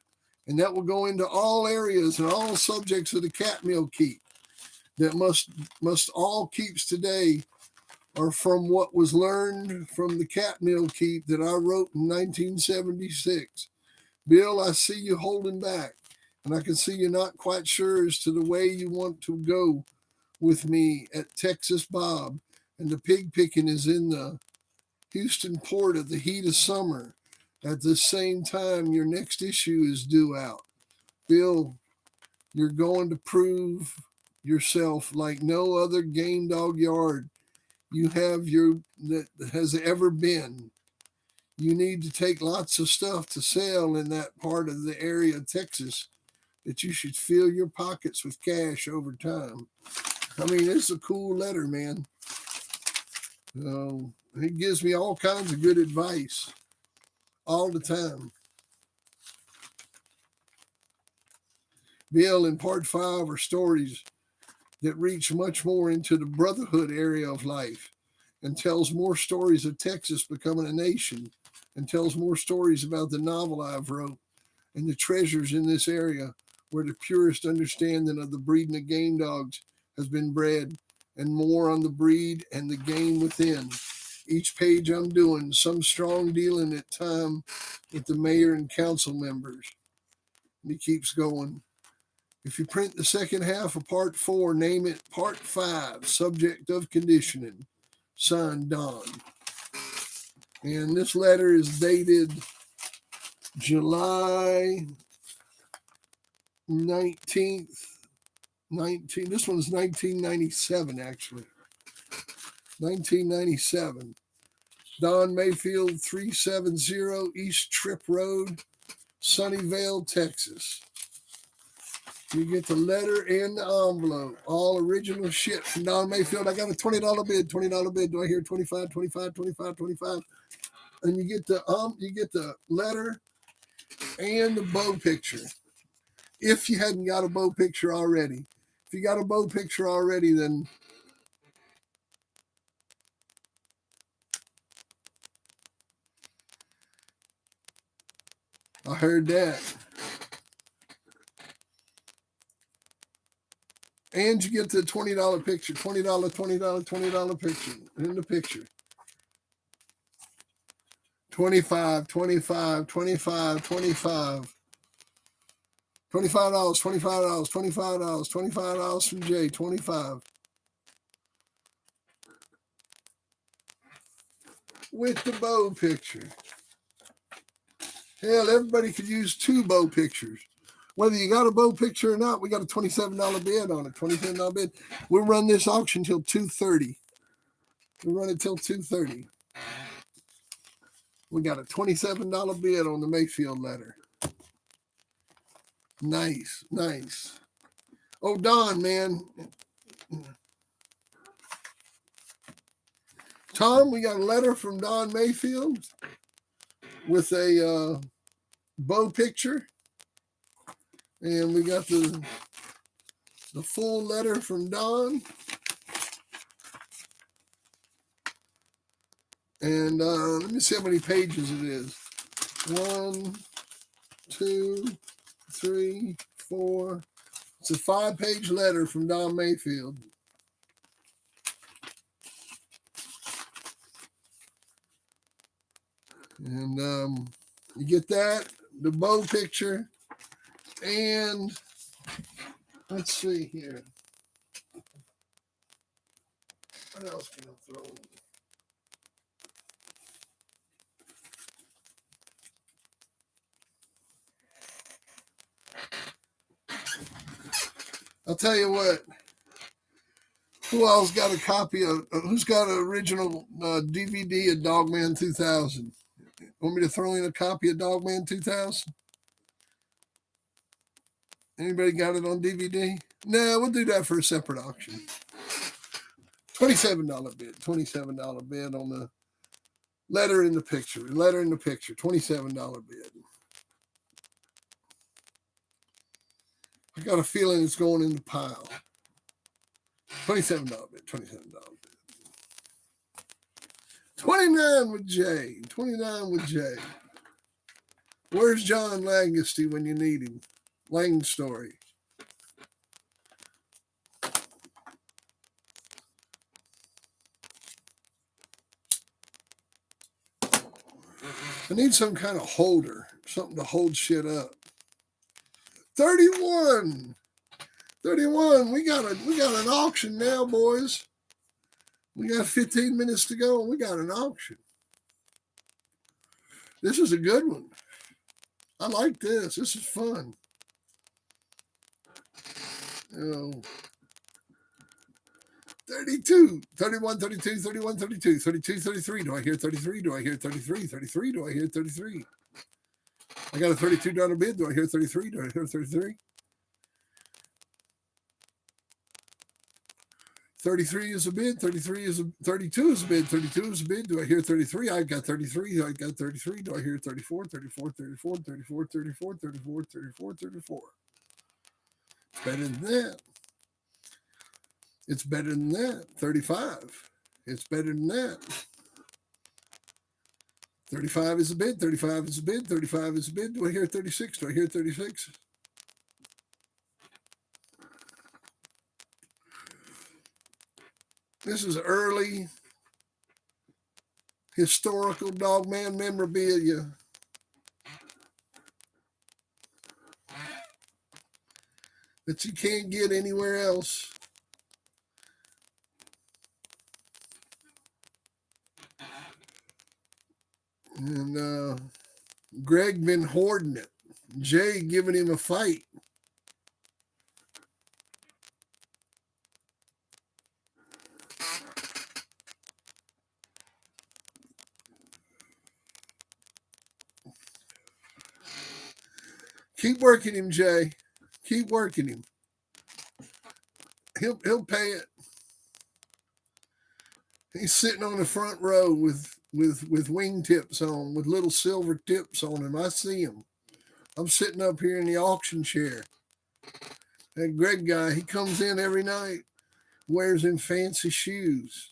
And that will go into all areas and all subjects of the cat meal keep that must all keeps today are from what was learned from the cat meal keep that I wrote in 1976. Bill, I see you holding back, and I can see you're not quite sure as to the way you want to go with me at Texas Bob, and the pig picking is in the Houston port at the heat of summer. At the same time, your next issue is due out. Bill, you're going to prove yourself like no other game dog yard you have that has ever been. You need to take lots of stuff to sell in that part of the area of Texas that you should fill your pockets with cash over time. I mean, it's a cool letter, man. It gives me all kinds of good advice all the time. Bill, in part 5 are stories that reach much more into the brotherhood area of life and tells more stories of Texas becoming a nation and tells more stories about the novel I've wrote and the treasures in this area where the purest understanding of the breeding of game dogs has been bred and more on the breed and the game within. Each page I'm doing some strong dealing at time with the mayor and council members. And he keeps going. If you print the second half of part 4, name it part 5, subject of conditioning. Signed, Don. And this letter is dated July 19th. This one's 1997, actually. 1997. Don Mayfield, 370 East Trip Road, Sunnyvale, Texas. You get the letter and the envelope. All original shit from Don Mayfield. I got a $20 bid. $20 bid. Do I hear 25, 25, 25, 25? And you get the letter and the bow picture. If you hadn't got a bow picture already. If you got a bow picture already, then I heard that. And you get the $20 picture, $20, $20 picture in the picture. 25, 25, 25, 25. $25, $25, $25, $25 from Jay, 25. With the bow picture. Hell, everybody could use 2 bow pictures. Whether you got a bow picture or not, we got a $27 bid on it, $27 bid. We'll run this auction till 2:30. We'll run it till 2:30. We got a $27 bid on the Mayfield letter. Nice, nice. Oh, Don, man. Tom, we got a letter from Don Mayfield with a bow picture. And we got the full letter from Don. And let me see how many pages it is. 1, 2, 3, 4. It's a 5-page letter from Don Mayfield. And you get that, the bow picture, and let's see here. What else can I throw in? I'll tell you what. Who else got a copy of? Who's got an original DVD of Dogman 2000? Want me to throw in a copy of Dogman 2000? Anybody got it on DVD? No, we'll do that for a separate auction. $27 bid. $27 bid on the letter in the picture. Letter in the picture. $27 bid. I got a feeling it's going in the pile. $27 bid. $27 bid. 29 with Jay. 29 with Jay. Where's John Langasty when you need him? Lang story. I need some kind of holder, something to hold shit up. 31. 31. We got an auction now, boys. We got 15 minutes to go, and we got an auction. This is a good one. I like this. This is fun. Oh. 32, 31, 32, 31, 32, 32, 33. Do I hear 33? Do I hear 33? 33? Do I hear 33? I got a $32 bid. Do I hear 33? Do I hear 33? 33 is a bid. 32 is a bid. 32 is a bid. Do I hear 33? I got 33. I got 33. Do I hear 34? 34, 34, 34, 34, 34, 34, 34. It's better than that. It's better than that. 35. It's better than that. 35 is a bid. 35 is a bid. 35 is a bid. Do I hear 36? Do I hear 36? This is early historical Dogman memorabilia. That you can't get anywhere else. And Greg been hoarding it. Jay giving him a fight. Keep working him, Jay. Keep working him. He'll pay it. He's sitting on the front row with wingtips on, with little silver tips on him. I see him. I'm sitting up here in the auction chair. That Greg guy, he comes in every night, wears them fancy shoes.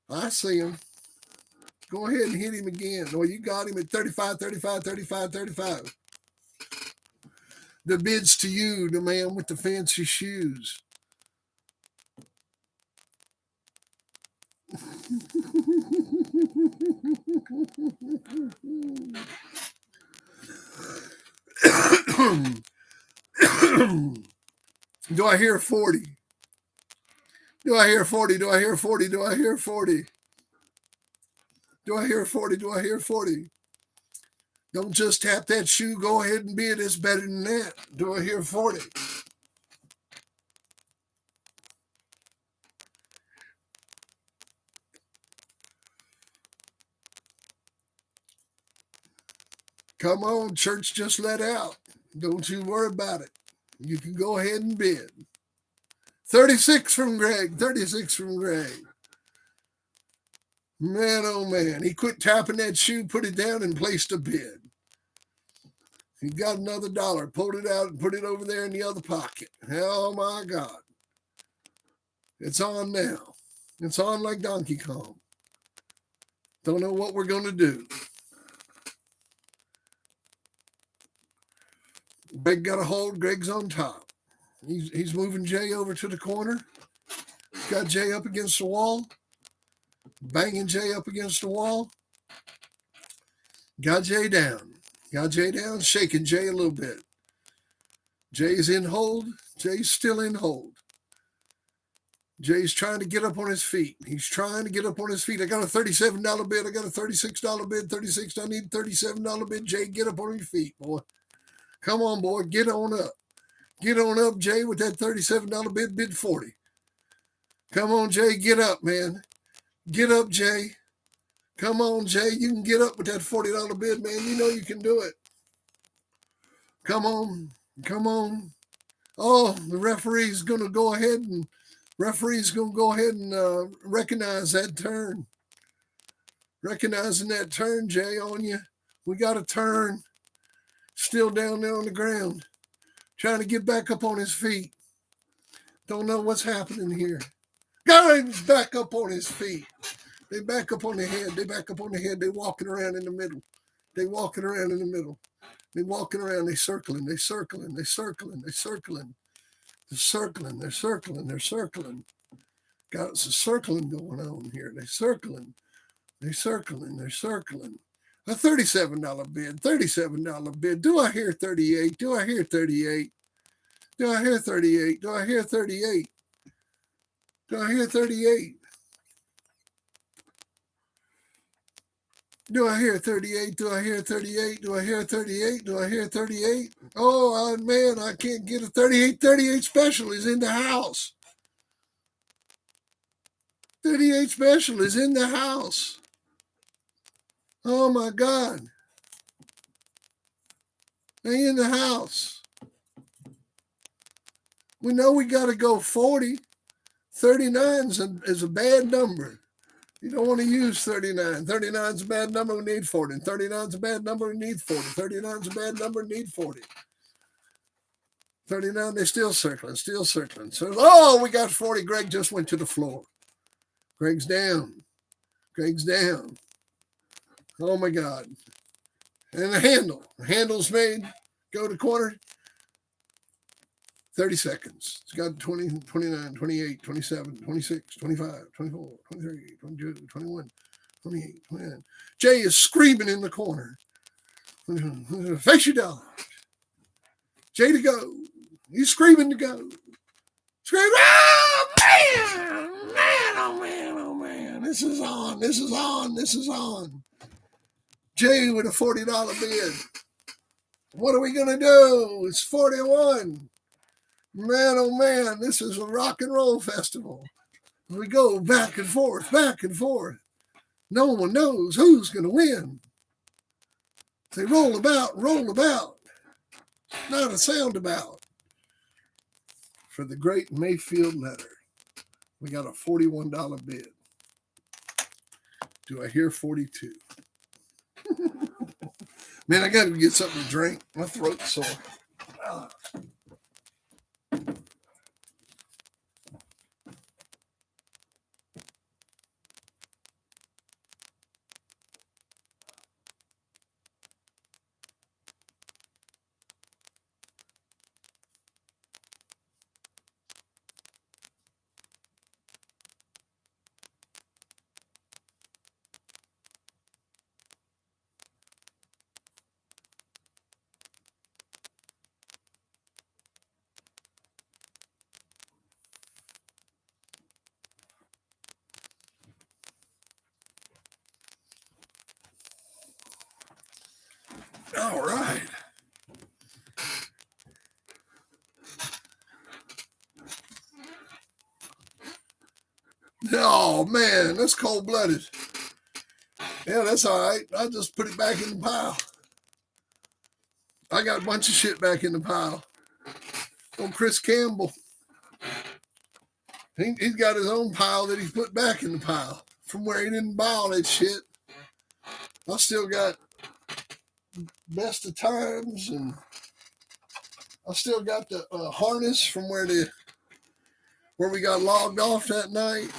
I see him. Go ahead and hit him again. Well, you got him at 35, 35, 35, 35. The bid's to you, the man with the fancy shoes. Do I hear 40? Do I hear 40? Do I hear 40? Do I hear 40? Do I hear 40? Do I hear 40? Don't just tap that shoe. Go ahead and bid. It's better than that. Do I hear 40? Come on, church, just let out. Don't you worry about it. You can go ahead and bid. 36 from Greg. 36 from Greg. Man, oh man. He quit tapping that shoe, put it down, and placed a bid. He got another dollar, pulled it out, and put it over there in the other pocket. Oh my God. It's on now. It's on like Donkey Kong. Don't know what we're going to do. Greg got a hold. Greg's on top. He's moving Jay over to the corner. Got Jay up against the wall. Banging Jay up against the wall. Got Jay down. Got Jay down. Shaking Jay a little bit. Jay's in hold. Jay's still in hold. Jay's trying to get up on his feet. He's trying to get up on his feet. I got a $37 bid. I got a $36 bid. 36. I need a $37 bid. Jay, get up on your feet, boy. Come on, boy. Get on up. Get on up, Jay, with that $37 bid. Bid 40. Come on, Jay. Get up, man. Get up, Jay. Come on, Jay. You can get up with that $40 bid, man. You know you can do it. Come on. Come on. Oh, the referee's going to go ahead and recognize that turn. Recognizing that turn, Jay, on you. We got a turn. Still down there on the ground. Trying to get back up on his feet. Don't know what's happening here. Guy's back up on his feet. They back up on the head. They back up on the head. They walking around in the middle. They walking around in the middle. They walking around. They circling. They circling. They circling. They circling. They're circling. They're circling. They're circling. Got some circling going on here. They're circling. They're circling. They're circling. A $37 bid. $37 bid. Do I hear 38? Do I hear 38? Do I hear 38? Do I hear 38? Do I hear 38? Do I hear 38? Do I hear 38? Do I hear 38? Do I hear 38? Oh, man, I can't get a 38. 38 special is in the house. 38 special is in the house. Oh, my God. They in the house. We know we got to go 40. 39 is a bad number. You don't want to use 39. 39 is a bad number, we need 40. 39 is a bad number, we need 40. 39 is a bad number, we need 40. 39, they're still circling. So, oh, we got 40. Greg just went to the floor. Greg's down. Greg's down. Oh, my God. And the handle. The handle's made. Go to corner. 30 seconds. It's got 20, 29, 28, 27, 26, 25, 24, 23, 22, 21, 28, 29. Jay is screaming in the corner. Face your dog. Jay to go. He's screaming to go. Screaming, oh, man, oh, man, oh, man. This is on, this is on, this is on. Jay with a $40 bid. What are we going to do? It's 41. Man, oh man, this is a rock and roll festival. We go back and forth, back and forth. No one knows who's going to win. They roll about. Not a sound about. For the great Mayfield letter, we got a $41 bid. Do I hear 42? Man, I got to get something to drink. My throat's sore. All right. Oh, man, that's cold-blooded. Yeah, that's all right. I just put it back in the pile. I got a bunch of shit back in the pile. Oh, Chris Campbell. He's got his own pile that he's put back in the pile from where he didn't buy all that shit. I still got Best of Times, and I still got the harness from where we got logged off that night.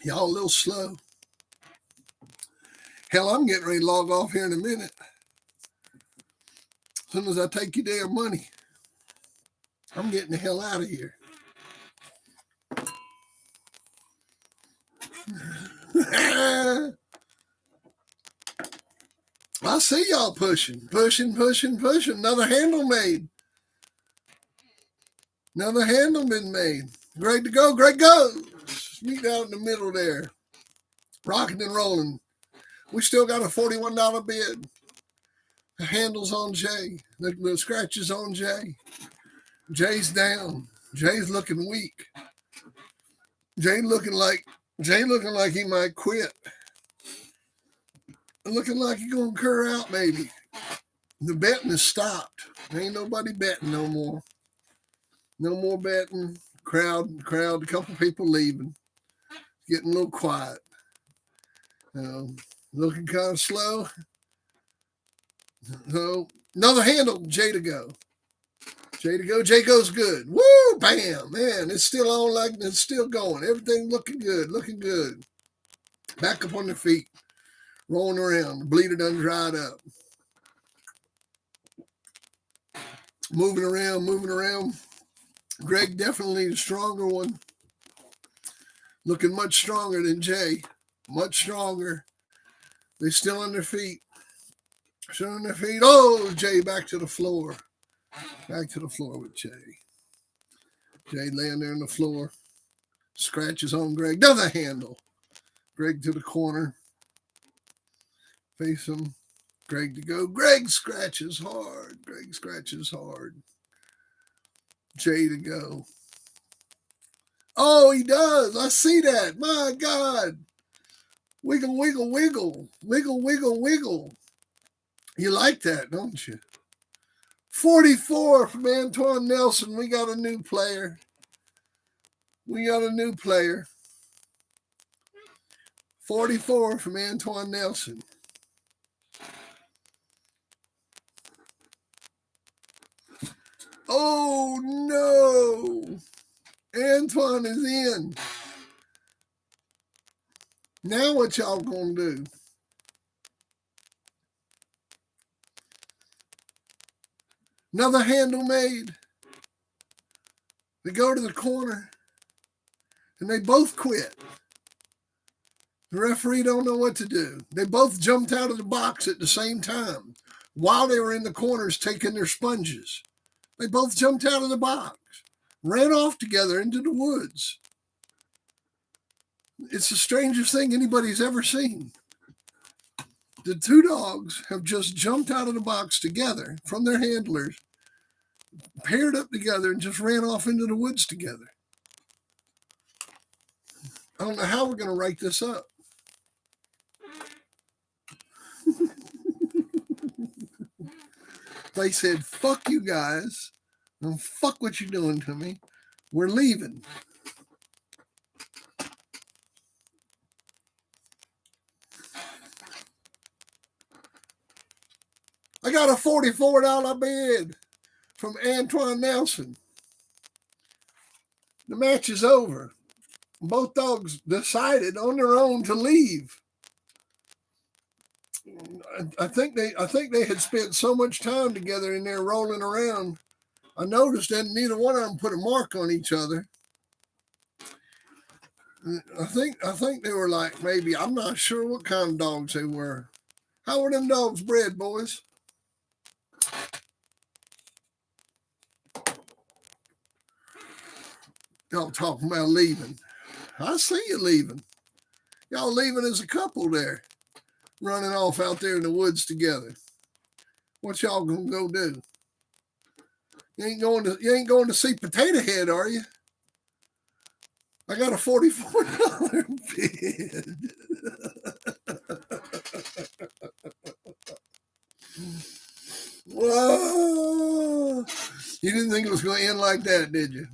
Y'all a little slow. Hell, I'm getting ready to log off here in a minute. As soon as I take your damn money, I'm getting the hell out of here. I see y'all pushing. Another handle made. Another handle been made. Greg to go. Greg goes. Meet out in the middle there. Rocking and rolling. We still got a $41 bid. The handle's on Jay. The scratch is on Jay. Jay's down. Jay's looking weak. Jay looking like he might quit. Looking like he's gonna cur out maybe. The betting has stopped. Ain't nobody betting no more. No more betting. Crowd, a couple people leaving. Getting a little quiet. Looking kind of slow. So another handle, Jay to go. Jay to go. Jay goes good. Woo! Bam! Man, it's still on like it's still going. Everything looking good. Back up on their feet. Rolling around. The bleeder done dried up. Moving around. Greg definitely the stronger one. Looking much stronger than Jay. Much stronger. They still on their feet. Oh, Jay back to the floor. Back to the floor with Jay. Jay laying there on the floor. Scratches on Greg. Another handle. Greg to the corner. Face him. Greg to go. Greg scratches hard. Jay to go. Oh, he does. I see that. My God. Wiggle. You like that, don't you? 44 from Antoine Nelson. We got a new player. 44 from Antoine Nelson. Oh, no. Antoine is in. Now what y'all gonna do? Another handle made. They go to the corner, and they both quit. The referee don't know what to do. They both jumped out of the box at the same time while they were in the corners taking their sponges. They both jumped out of the box, ran off together into the woods. It's the strangest thing anybody's ever seen. The two dogs have just jumped out of the box together from their handlers, paired up together, and just ran off into the woods together. I don't know how we're going to write this up. They said, fuck you guys, and fuck what you're doing to me. We're leaving. I got a $44 bid from Antoine Nelson. The match is over. Both dogs decided on their own to leave. I think they had spent so much time together in there rolling around. I noticed that neither one of them put a mark on each other. I think they were like maybe, I'm not sure what kind of dogs they were. How were them dogs bred, boys? Y'all talking about leaving. I see you leaving. Y'all leaving as a couple there, running off out there in the woods together. What y'all gonna go do? You ain't going to see Potato Head, are you? I got a $44 bid. Whoa! You didn't think it was going to end like that, did you?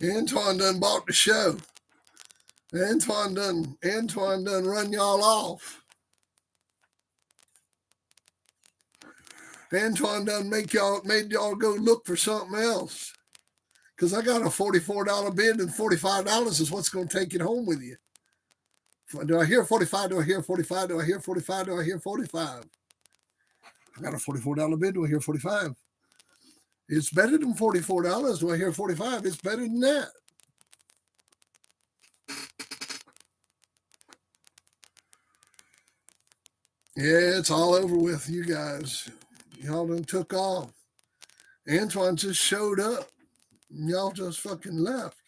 Antoine done bought the show. Antoine done run y'all off. Antoine done made y'all go look for something else. Because I got a $44 bid and $45 is what's going to take it home with you. Do I hear 45? Do I hear 45? Do I hear 45? Do I hear 45? I got a $44 bid. Do I hear 45? It's better than $44. Do I hear 45? It's better than that. Yeah, it's all over with, you guys. Y'all done took off. Antoine just showed up. And y'all just fucking left.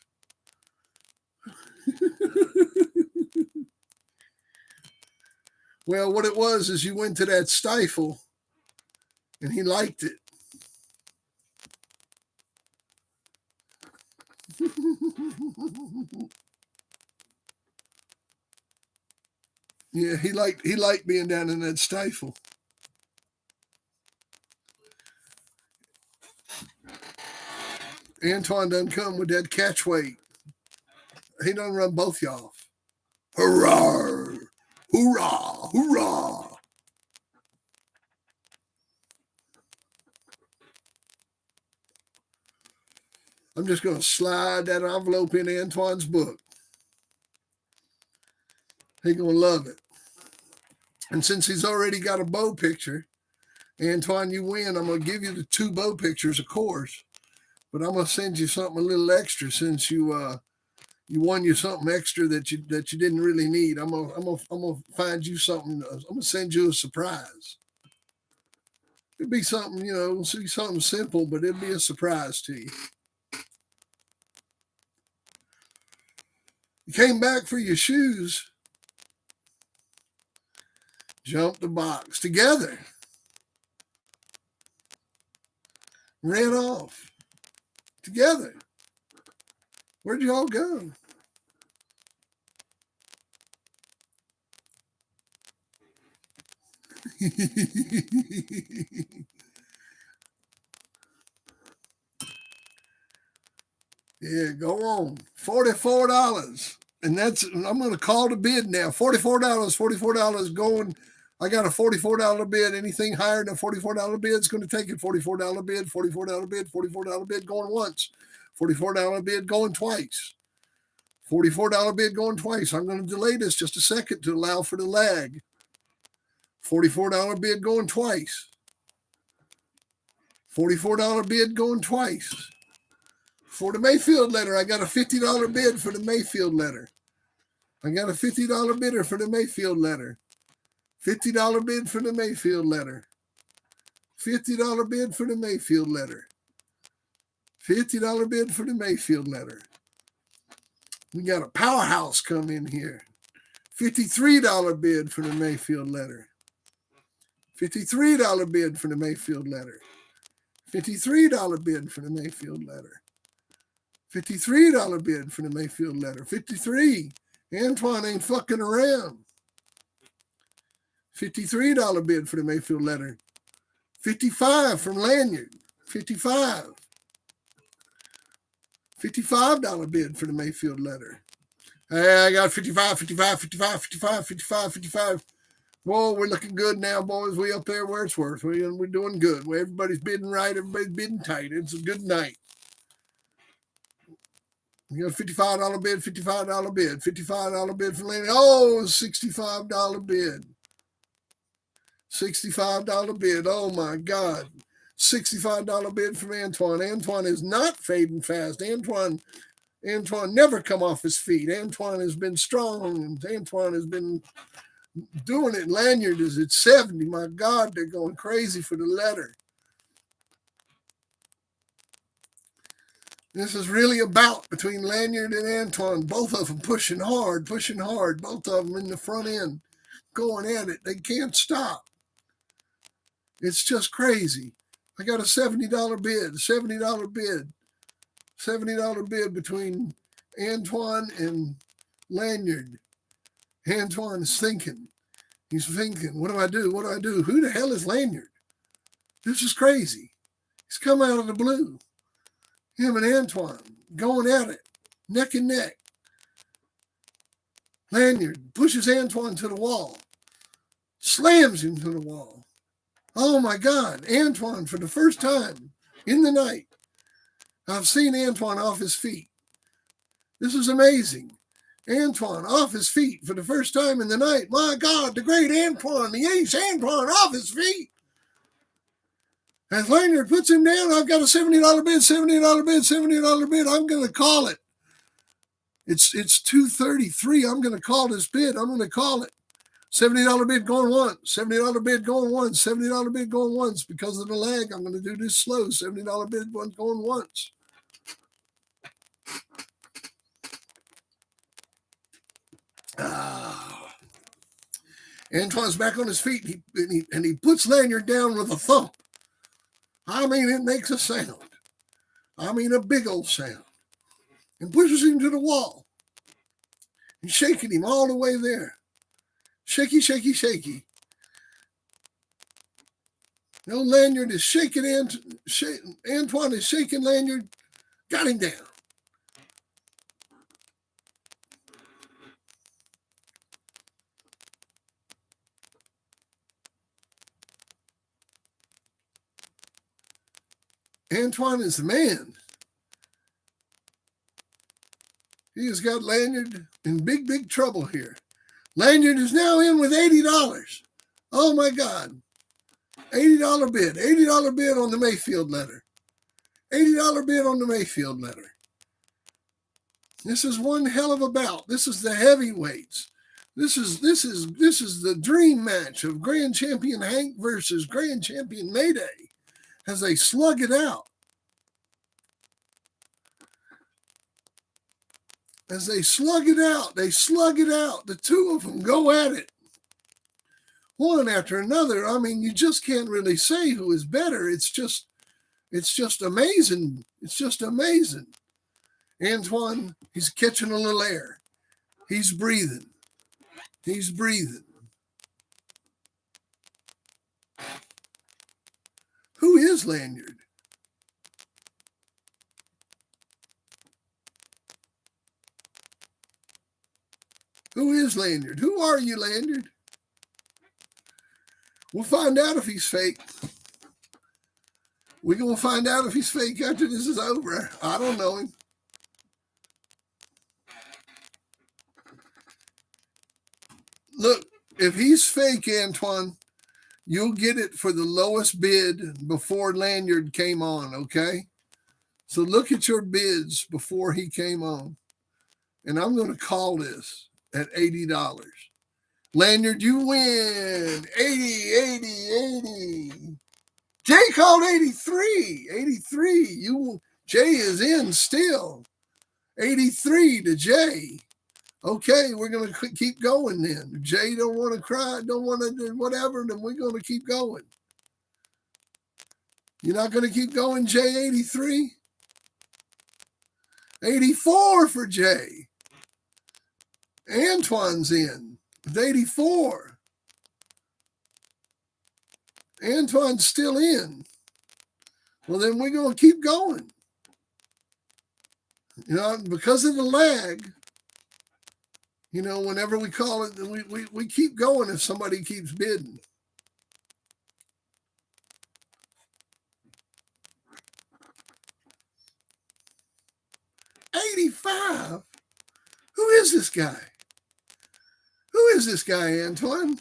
Well, what it was is you went to that stifle and he liked it. Yeah, he liked being down in that stifle. Antoine done come with that catch weight. He done run both y'all off. Hurrah! Hoorah! Hoorah! I'm just going to slide that envelope in Antoine's book. He's going to love it. And since he's already got a bow picture, Antoine, you win. I'm going to give you the 2 bow pictures, of course. But I'm going to send you something a little extra since you won you something extra that you didn't really need. I'm gonna find you something. I'm gonna send you a surprise. It'd be something, something simple, but it'd be a surprise to you. You came back for your shoes. Jumped the box together. Ran off together. Where'd you all go? Yeah, go on. $44. And I'm going to call the bid now. $44 going. I got a $44 bid. Anything higher than a $44 bid is going to take it. $44 bid, $44 bid, $44 bid going once. $44 bid going twice. $44 bid going twice. I'm going to delay this just a second to allow for the lag. $44 bid going twice. $44 bid going twice. For the Mayfield letter, I got a $50 bid for the Mayfield letter. I got a $50 bidder for the Mayfield letter. $50 bid for the Mayfield letter. $50 bid for the Mayfield letter. $50 bid for the Mayfield letter. We got a powerhouse come in here. $53 bid for the Mayfield letter. $53 bid for the Mayfield letter. $53 bid for the Mayfield letter. $53 bid for the Mayfield letter. 53. Antoine ain't fucking around. $53 bid for the Mayfield letter. 55 from Lanyard. 55. $55 bid for the Mayfield letter. Hey, I got 55, 55, 55, 55, 55, 55. Whoa, we're looking good now, boys. We up there where it's worth. We're doing good. Everybody's bidding right. Everybody's bidding tight. It's a good night. We got a $55 bid, $55 bid, $55 bid for Lenny. Oh, $65 bid. $65 bid. Oh, my God. $65 bid from Antoine. Antoine is not fading fast. Antoine Antoine never come off his feet. Antoine has been strong, and Antoine has been doing it. Lanyard is at 70. My God, they're going crazy for the letter. This is really a bout between Lanyard and Antoine. Both of them pushing hard. Both of them in the front end, going at it. They can't stop. It's just crazy. I got a $70 bid, $70 bid between Antoine and Lanyard. Antoine is thinking. He's thinking, what do I do? What do I do? Who the hell is Lanyard? This is crazy. He's come out of the blue. Him and Antoine going at it, neck and neck. Lanyard pushes Antoine to the wall, slams him to the wall. Oh my God, Antoine, for the first time in the night, I've seen Antoine off his feet. This is amazing. Antoine off his feet for the first time in the night. My God, the great Antoine, the ace Antoine off his feet. As Lanyard puts him down, I've got a $70 bid, $70 bid. I'm going to call it. It's 233. I'm going to call this bid. I'm going to call it. $70 bid going once, $70 bid going once, $70 bid going once. Because of the lag, I'm going to do this slow. $70 bid going once. Antoine's back on his feet, and he puts Lanyard down with a thump. I mean, it makes a sound. I mean, a big old sound. And pushes him to the wall. He's shaking him all the way there. Shaky, shaky, shaky. No, Lanyard is shaking. Antoine is shaking Lanyard. Got him down. Antoine is the man. He has got Lanyard in big, big trouble here. Lanyard is now in with $80. Oh, my God. $80 bid. $80 bid on the Mayfield letter. $80 bid on the Mayfield letter. This is one hell of a bout. This is the heavyweights. This is the dream match of Grand Champion Hank versus Grand Champion Mayday as they slug it out. As they slug it out. The two of them go at it. One after another. I mean, you just can't really say who is better. It's just amazing. It's just amazing. Antoine, he's catching a little air. He's breathing. Who is Lanyard? Who is Lanyard? Who are you, Lanyard? We'll find out if he's fake. We're going to find out if he's fake after this is over. I don't know him. Look, if he's fake, Antoine, you'll get it for the lowest bid before Lanyard came on, okay? So look at your bids before he came on. And I'm going to call this at $80. Lanyard, you win. 80. Jay called 83. Jay is in still. 83 to Jay. Okay, we're going to keep going then. If Jay don't want to cry, don't want to do whatever, then we're going to keep going. You're not going to keep going, Jay? 83? 84 for Jay. Antoine's in with 84. Antoine's still in. Well, then we're going to keep going. You know, because of the lag, you know, whenever we call it, we keep going if somebody keeps bidding. $85? Who is this guy? Who is this guy, Antoine?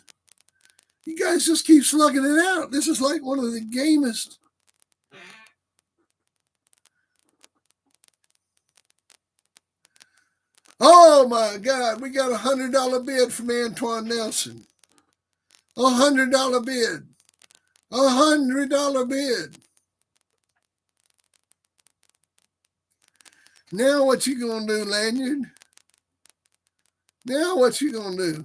You guys just keep slugging it out. This is like one of the gamest. Oh my God, we got $100 bid from Antoine Nelson. $100 bid. $100 bid. Now what you gonna do, Lanyard? Now what you gonna do?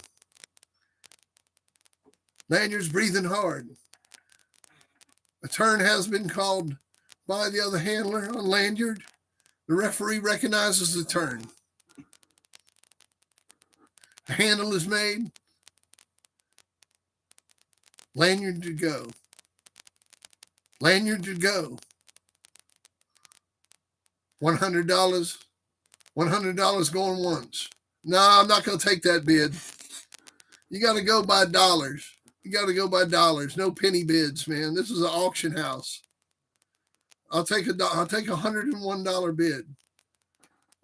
Lanyard's breathing hard. A turn has been called by the other handler on Lanyard. The referee recognizes the turn. The handle is made. Lanyard to go. Lanyard to go. $100. $100 going once. No, I'm not going to take that bid. You got to go by dollars. You got to go by dollars. No penny bids, man. This is an auction house. I'll take $101 bid.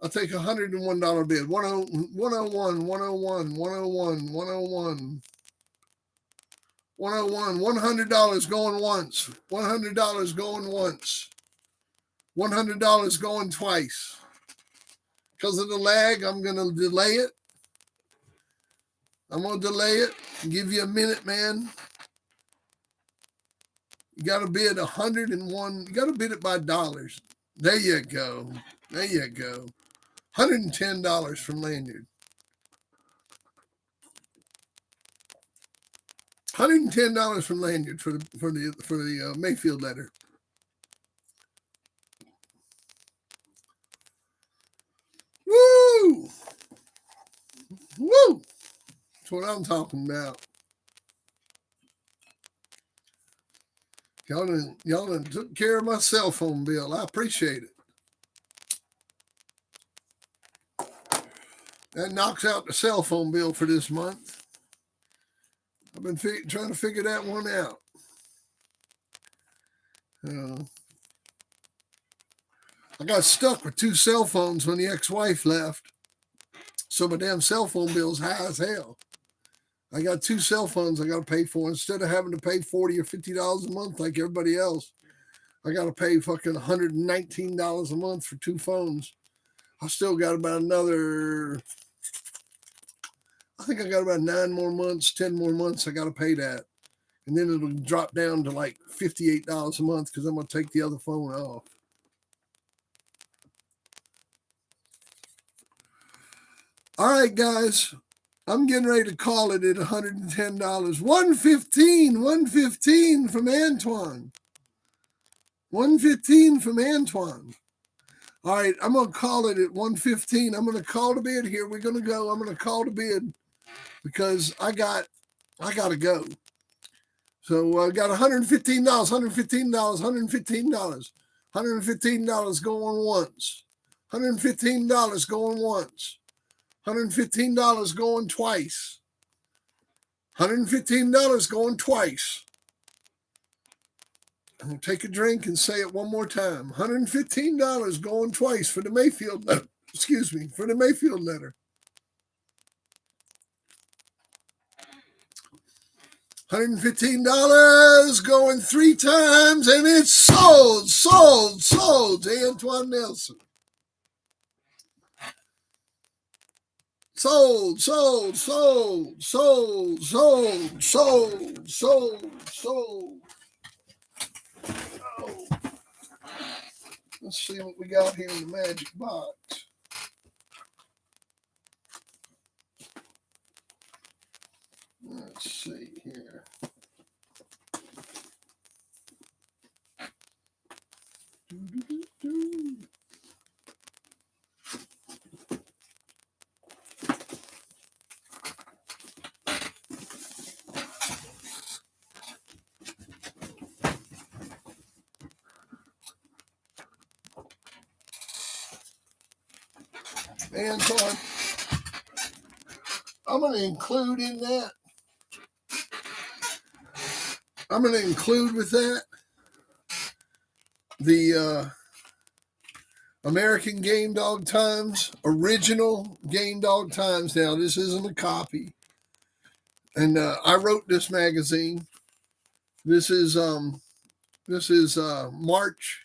I'll take $101 bid. 101, 101, 101, 101, 101, $100 going once. $100 going once. $100 going twice. Because of the lag, I'm going to delay it. I'm going to delay it. Give you a minute, man. You got to bid 101. You got to bid it by dollars. There you go. There you go. $110 from Lanyard. $110 from Lanyard for the Mayfield letter. Woo! Woo! That's what I'm talking about. Y'all done took care of my cell phone bill. I appreciate it. That knocks out the cell phone bill for this month. I've been trying to figure that one out. I got stuck with 2 cell phones when the ex-wife left. So my damn cell phone bill's high as hell. I got 2 cell phones I got to pay for. Instead of having to pay $40 or $50 a month like everybody else, I got to pay fucking $119 a month for 2 phones. I still got about another, I think I got about 9 more months, 10 more months I got to pay that. And then it'll drop down to like $58 a month because I'm going to take the other phone off. All right, guys. I'm getting ready to call it at $110. $115 from Antoine. $115 from Antoine. All right, I'm going to call it at $115. I'm going to call the bid here. We're going to go. I'm going to call the bid because I got to go. So I got $115, $115 going once. $115 going once. $115 going twice. $115 going twice. I'm going to take a drink and say it one more time. $115 going twice for the Mayfield letter. Excuse me, for the Mayfield letter. $115 going 3 times, and it's sold to Antoine Nelson. Sold. Oh. Let's see what we got here in the magic box. Let's see here. Antoine, I'm going to include in that. I'm going to include with that the American Game Dog Times, original Game Dog Times. Now, this isn't a copy. And I wrote this magazine. This is March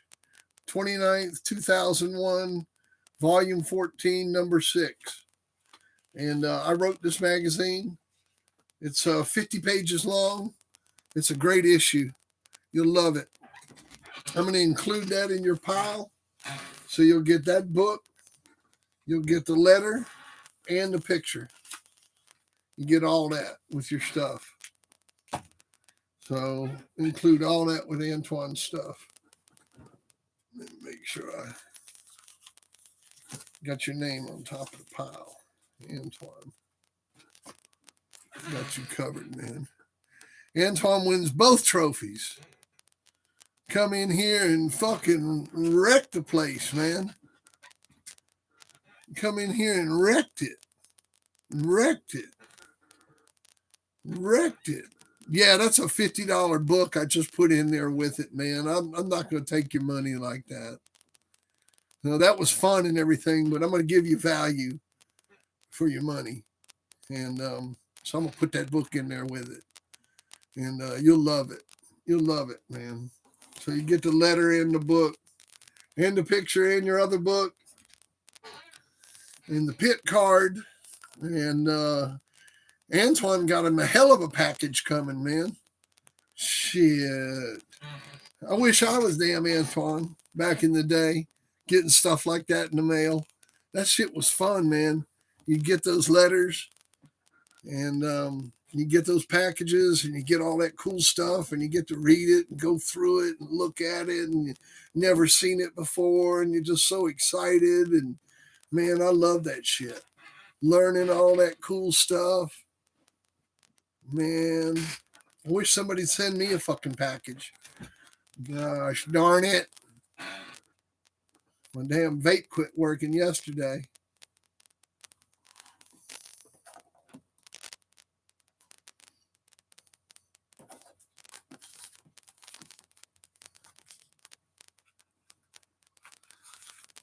29th, 2001, volume 14, number 6. And I wrote this magazine. It's 50 pages long. It's a great issue. You'll love it. I'm going to include that in your pile. So you'll get that book. You'll get the letter and the picture. You get all that with your stuff. So include all that with Antoine's stuff. Let me make sure I got your name on top of the pile. Antoine. Got you covered, man. Antoine wins both trophies. Come in here and fucking wreck the place, man. Come in here and wrecked it. Wrecked it. Wrecked it. Yeah, that's a $50 book I just put in there with it, man. I'm not going to take your money like that. No, that was fun and everything, but I'm going to give you value for your money. And so I'm going to put that book in there with it. And you'll love it. You'll love it, man. So you get the letter in the book and the picture in your other book and the pit card. And Antoine got him a hell of a package coming, man. Shit. I wish I was damn Antoine back in the day, getting stuff like that in the mail. That shit was fun, man. You get those letters and you get those packages and you get all that cool stuff and you get to read it and go through it and look at it and you've never seen it before and you're just so excited. And man, I love that shit. Learning all that cool stuff. Man, I wish somebody'd send me a fucking package. Gosh darn it. My damn vape quit working yesterday.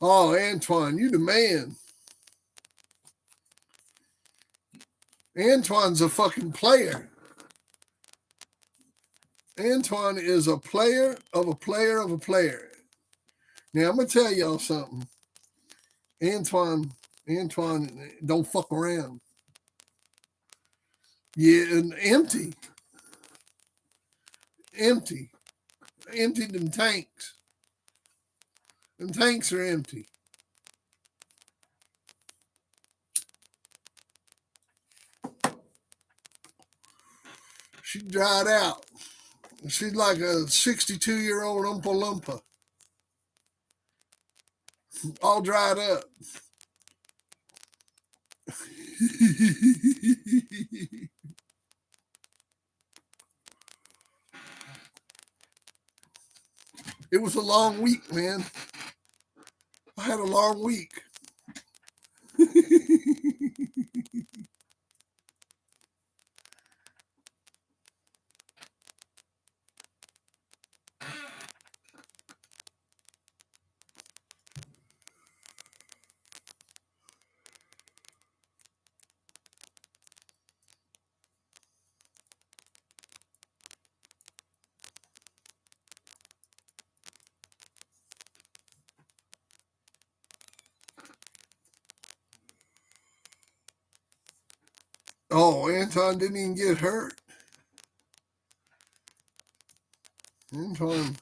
Oh, Antoine, you the man. Antoine's a fucking player. Antoine is a player of a player of a player. Now, I'm going to tell y'all something. Antoine don't fuck around. Yeah, and empty. Emptied them tanks. Them tanks are empty. She dried out. She's like a 62-year-old Oompa Loompa. All dried up. It was a long week, man. I had a long week. Oh, Anton didn't even get hurt. Antoine's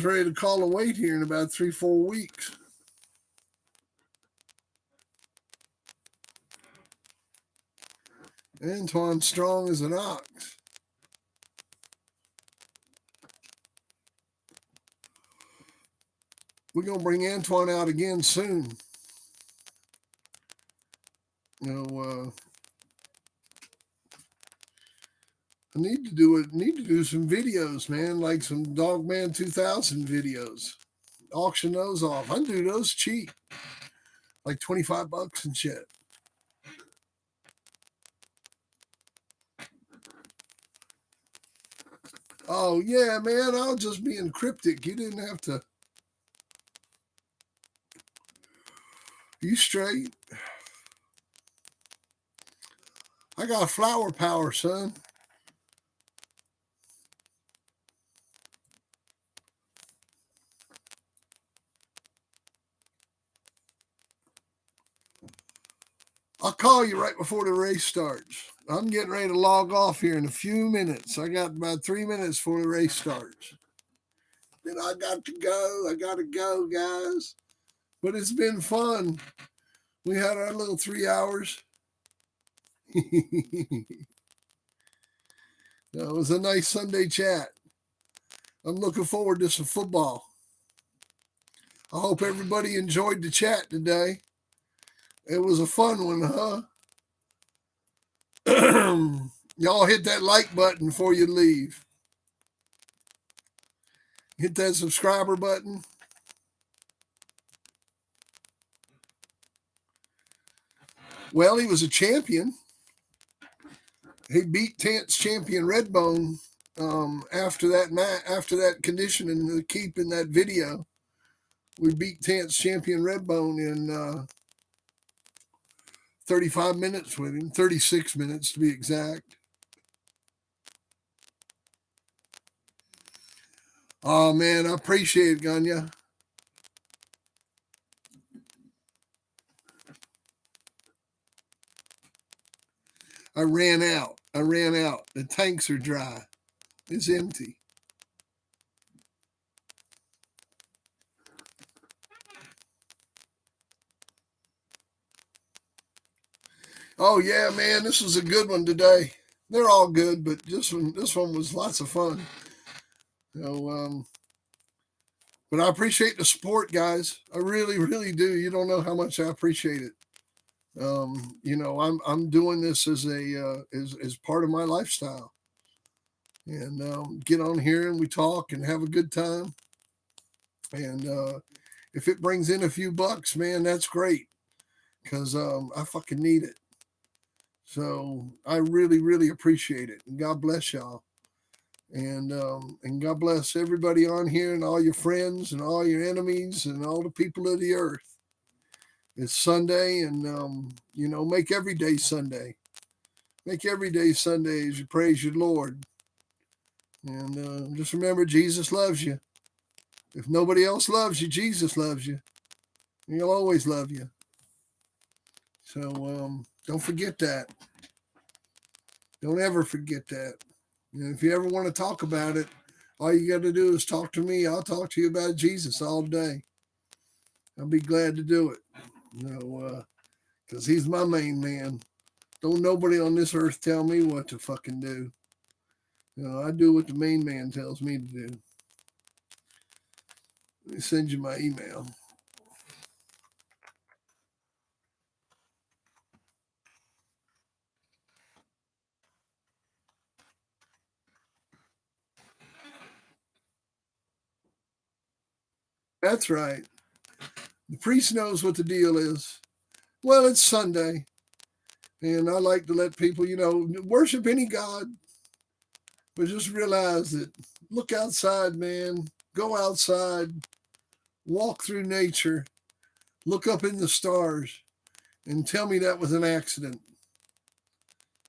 ready to call a weight here in about 3-4 weeks. Antoine's strong as an ox. We're going to bring Antoine out again soon. You know, I need to do some videos, man, like some Dogman 2000 videos. Auction those off. I can do those cheap, like $25 and shit. Oh yeah, man, I was just being cryptic. You didn't have to. You straight? I got flower power, son. call you right before the race starts. I'm getting ready to log off here in a few minutes. I got about 3 minutes before the race starts. Then I got to go. I got to go, guys. But it's been fun. We had our little 3 hours. It was a nice Sunday chat. I'm looking forward to some football. I hope everybody enjoyed the chat today. It was a fun one, huh? Y'all hit that like button before you leave. Hit that subscriber button. Well, he was a champion. He beat Tant's champion Redbone after that conditioning to keep in that video. We beat Tant's champion Redbone in 35 minutes with him, 36 minutes to be exact. Oh, man, I appreciate it, Ganya. I ran out. The tanks are dry. It's empty. Oh yeah, man, this was a good one today. They're all good, but this one was lots of fun. But I appreciate the support, guys. I really, really do. You don't know how much I appreciate it. I'm doing this as part of my lifestyle, and get on here and we talk and have a good time. And if it brings in a few bucks, man, that's great, because I fucking need it. So I really, really appreciate it. And God bless y'all. And God bless everybody on here and all your friends and all your enemies and all the people of the earth. It's Sunday, and make every day Sunday. Make every day Sunday as you praise your Lord. And just remember, Jesus loves you. If nobody else loves you, Jesus loves you. And he'll always love you. So don't forget that. Don't ever forget that. And if you ever want to talk about it, all you got to do is talk to me. I'll talk to you about Jesus all day. I'll be glad to do it. Because he's my main man. Don't nobody on this earth tell me what to fucking do. I do what the main man tells me to do. Let me send you my email. That's right. The priest knows what the deal is. Well, it's Sunday. And I like to let people, worship any God. But just realize that, look outside, man. Go outside. Walk through nature. Look up in the stars. And tell me that was an accident.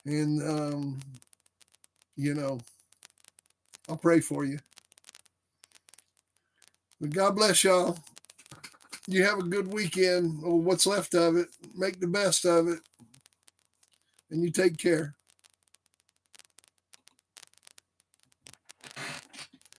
And, I'll pray for you. But God bless y'all. You have a good weekend, or what's left of it. Make the best of it. And you take care.